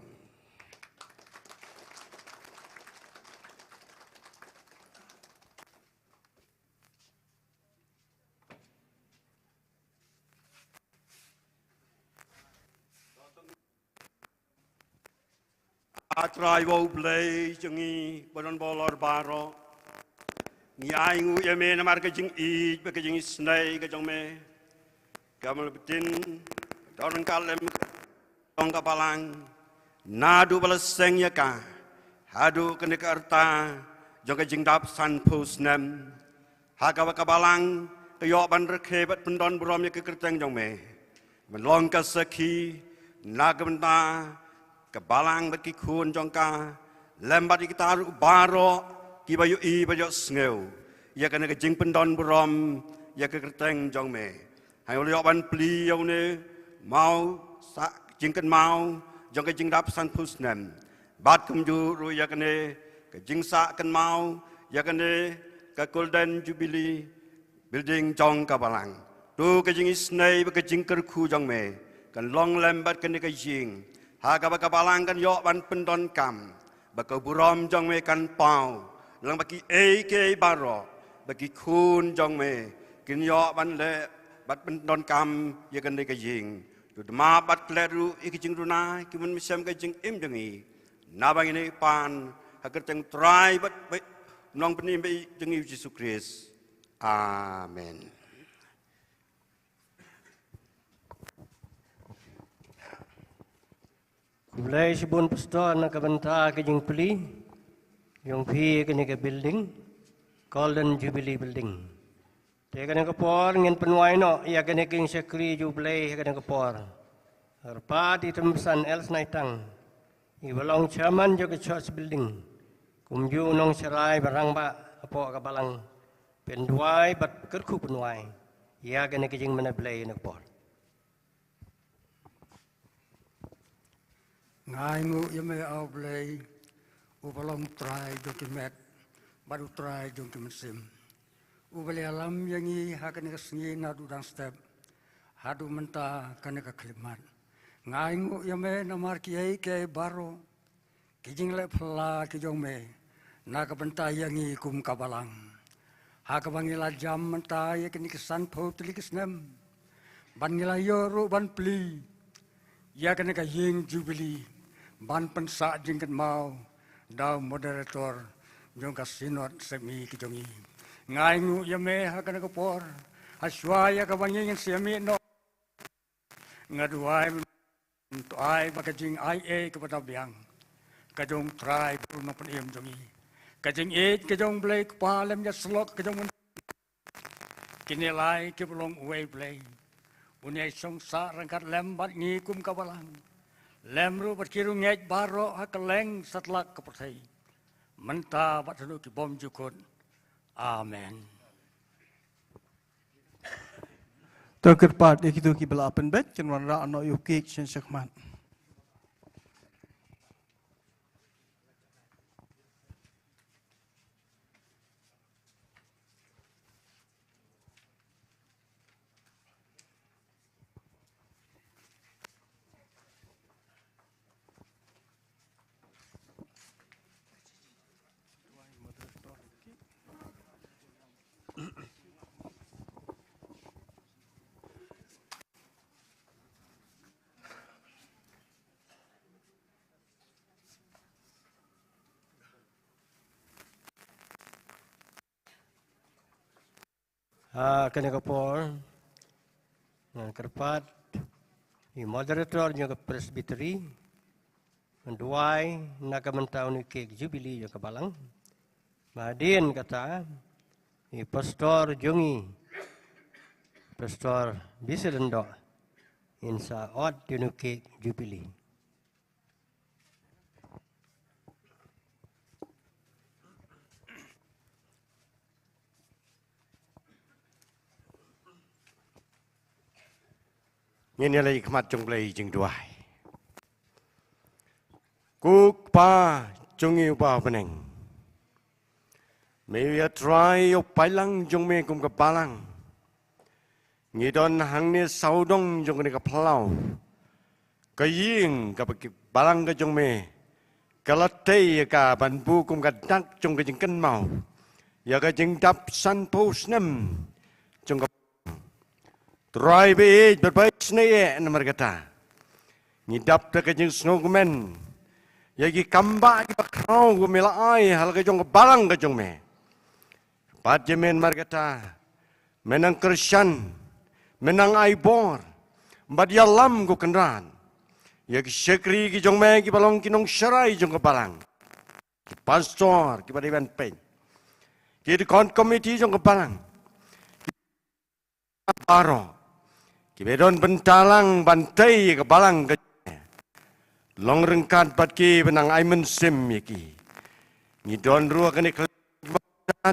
Atrai vô play chungi bonon bolor baro ni ai ngu ya me namar ka jing I ba ka jing snai ka jong me kamal betin dorang kalem dong kapalang nadu balas seng ya ka hadu kene karta jong ka jing dap san pus nem ha ka kapalang ka yo ban rekhe bat pendon brom ya ka kerteng jong me melong ka sakhi nagamta kabalang bagi kun jongka lembat kita baro kibayu I bayo sngeu ya kana ke jing pendon brom ya ke kerteng jong me hai oleh ban pli yau ne mau sa jing kan mau jong ke jing dap san pusnem bat kum ju ru ya kana ke jing sa kan mau ya kana ke Golden Jubilee Building jong kabalang tu ke jing isnai ba ke jing kerku jong me kan long lembat kan ke jing Haga baka balangkan yok ban pendon kam, baka burom jong me kan pau, lang baki AK baro, baki kun jong me, kin yok ban le bat pendon kam ya kan deka jing, tu dema bat kleru ikijing runa, kimun misam ka jing im jengi, nabang ini pan, haker teng try bat nong penim be jengi Yesus Kristus, amen. Mulai sebelum pastor nak benta ke jeng peli, yang pi ke ni ke building, Golden Jubilee Building. Dia kena ke por dengan penuai no, ia kena ke sekri jubilei kena ke por. Harpa di tempat Els Naitang, ibalong chairman juga church building, kumju nong serai barang ba apa kabalang penduai bat kerku penuai, ia kena ke jeng mana belai nak por. Ngai ngu yame au blay ubalong try document baru try document sim ubali alam yangi hakane kasngi nadu dan step hadu menta kane ka klimat ngai ngu yame namar kiai ke baro kijing le phla ki jong me na ka benta yangi kum kabalang ha ka bangila jam menta ye kini kesan pho tlikisnem ban ngila yo ban pli ya kene ka ying jubilee ban pensa jingkat mau daw moderator jong ka sinot semi kijongi ngai ngu yame ha kene ka por aswaya ka banging semi no ngaduai to ai bakajing IA kepada biang kajong try purna penem jongi kajing kajong blay kpalem ya slok kajong kinilai ke belong way blay Unyai songsa rangkat lembat ngikum kabalang. Lemru berkiru ngej baro hakeleng setelah kepercayai. Menta bat ki bom jukut. Amen. Terkepat ikitu ki belapan bet kenwan ra ano yukik sen sekmat. Kena ke por, dengan kerpat, di moderator juga presbytery, menduai nak mentau ni kek jubilee juga balang, Madin kata, di pastor jungi, pastor bisa dendok, insa od di kek jubilee. Ngin lagi khmat jong play jing duai. Kuk pa jong iu pa peneng. May try yo pailang jong me kum kapalang. Ngidon hang ni saudong jong ni kaplau. Kaying kapag balang ka jong me. Kalatay ka banbu kum kadak jong ka jing kan mau. Ya ka jing dap san post nem jong ka try be berbaik sneye nomor kata. Ngidap ta ka jing snowman. Ya ki kamba ki bakrau ku melai hal ka jong ka balang ka jong me. Pat jemen mar kata menang Kristen menang aibor mbad yalam ku kenran. Ya ki sekri ki jong me ki balong ki nong syarai jong ka balang. Ki pastor ki badiban pen. Ki di komiti jong ka balang. Baro. Ki bedon bentalang bantai ka balang ka long rengkat bat ki benang aimen sim ya ki. Ngidon ruah kani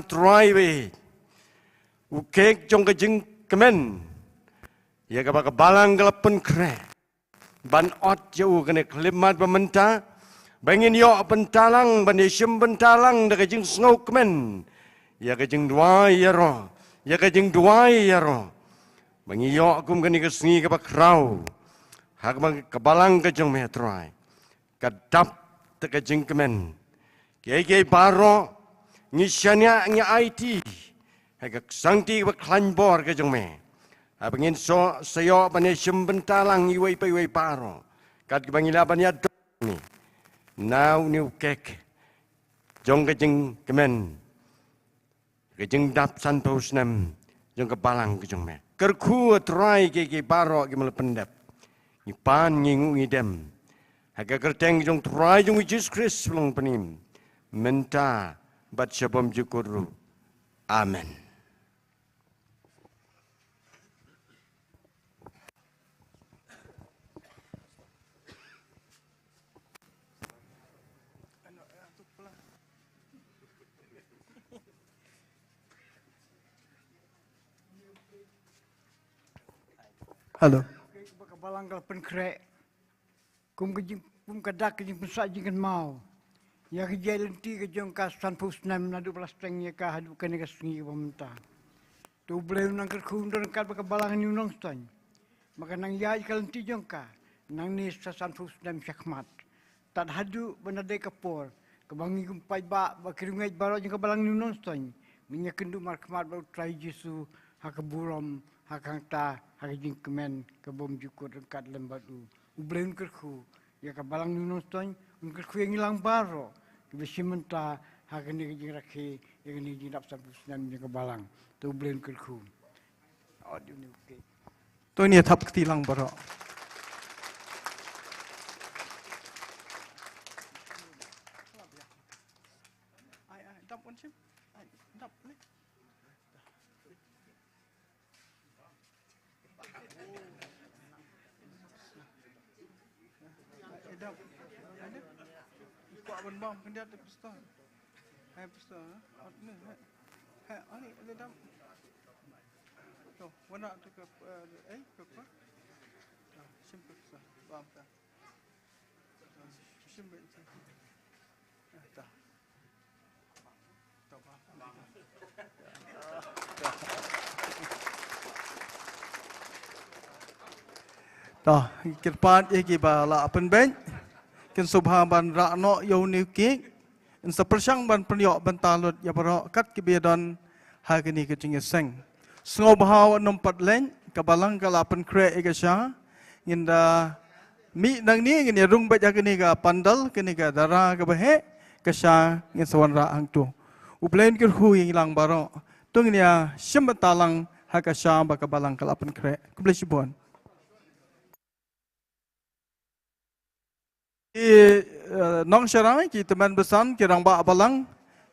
try we. Ukek jong ka jing kemen. Ya ka baka balang galapen kre. Ban ot jauh kena kelimat pementa. Bangin yo bentalang ban isim bentalang da ka jing sngau kemen. Ya ka jing duai ya ro. Ya ka jing duai ya ro. Bangi yo akum kani ka sengi ka bakrau. Hak bang kabalang ka jong me try. Kadap ta ka jing kemen. Kei baro ngisyanya ngi IT. Hak sangti ka klanbor ka jong me. Abangin so sayo banesim bentalang iway pa iway paro. Kat bangila banya ni. Now new cake. Jong ka jing kemen. Ka jing dap san pos nem. Jong ka balang ka jong me. Kerku try ke baro ke melependap. Ni pan ngingu ngidem. Haka kerteng jong try jong Jesus Christ belong penim. Menta bat syabam jukuru. Amen. Halo. Balang kal penkrek. Kum kadak kejing pensak jingkan mau. Ya kejailan ti kejong kasan pusnam nadu plastengnya ka hadu kene kasengi pemerintah. Tu boleh nang kerkundon kat balang ni unong stan. Maka nang ya kalan ti jong ka. Nang ni sasan pusnam syakmat. Tad hadu benade kapor. Kebangi kumpai ba bakiringai baro jong balang ni unong stan. Minya kendu markmat bau trai Jesu hakaburom hakang ta hakajing kemen kebom jukur dekat lembatu ublen kerku ya kabalang nunos toy kerku yang hilang baro besi menta hakani kejing rakhi yang ni jinap sampus nam yang kabalang tu ublen kerku audio ni okey To ni thap ktilang baro. Ai dap on chim. Ai dap ni. Ada. Kau abang bang kendia ada pistol. Hai pistol. Ni. Hai ani ada dam. Tu, warna tu ke ke apa? Simple pistol. Bam ta. Simple. Ta. Ta bam. Toh, kirpat ye ki ba la apen ben. Kin subha ban ra no yo ni ki. In sepersang ban pernyo ban talut ya baro kat ki bedon ha ki ni ki jing seng. Sngo bahaw nom pat len kabalang kala apen kre e ka sha. Nginda mi nang ni ngin rung ba ja ki ni ka pandal ki ni ka dara ka bahe ka sha ngin sawan ra ang tu. Uplen ki hu yang lang baro. Tung ni ya simbatalang ha ka sha ba kabalang kala apen kre. Kublesibon. Nong syarai ki teman besan ki rang ba balang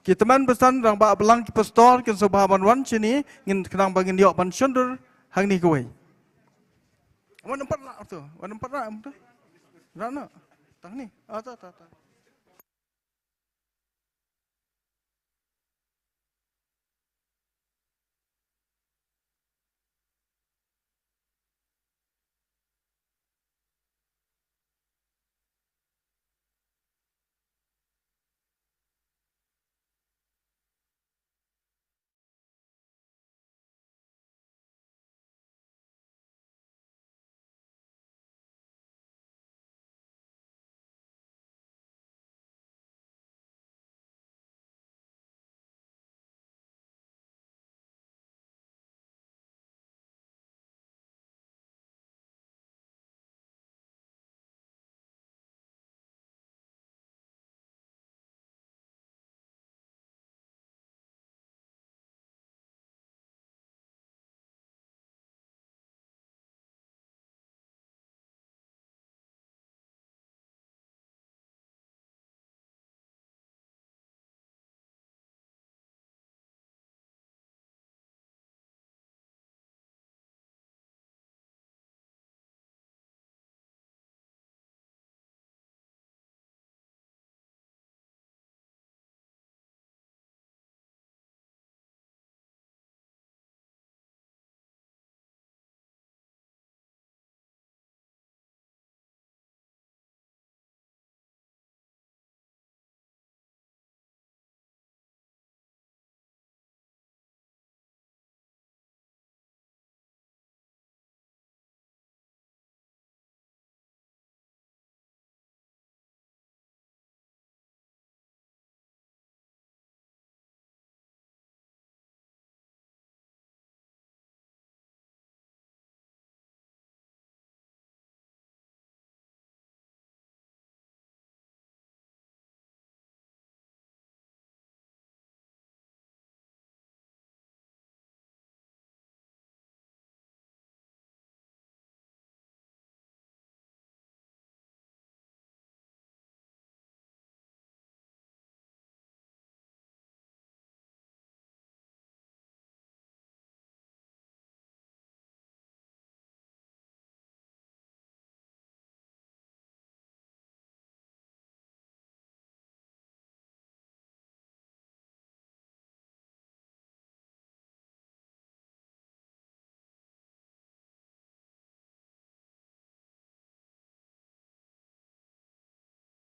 ki teman besan rang ba balang ki pastor ki subhaban wan sini ngin kenang bangin yok ban sundur hang ni kuai wan empat la tu wan empat la tu rana tang ni ta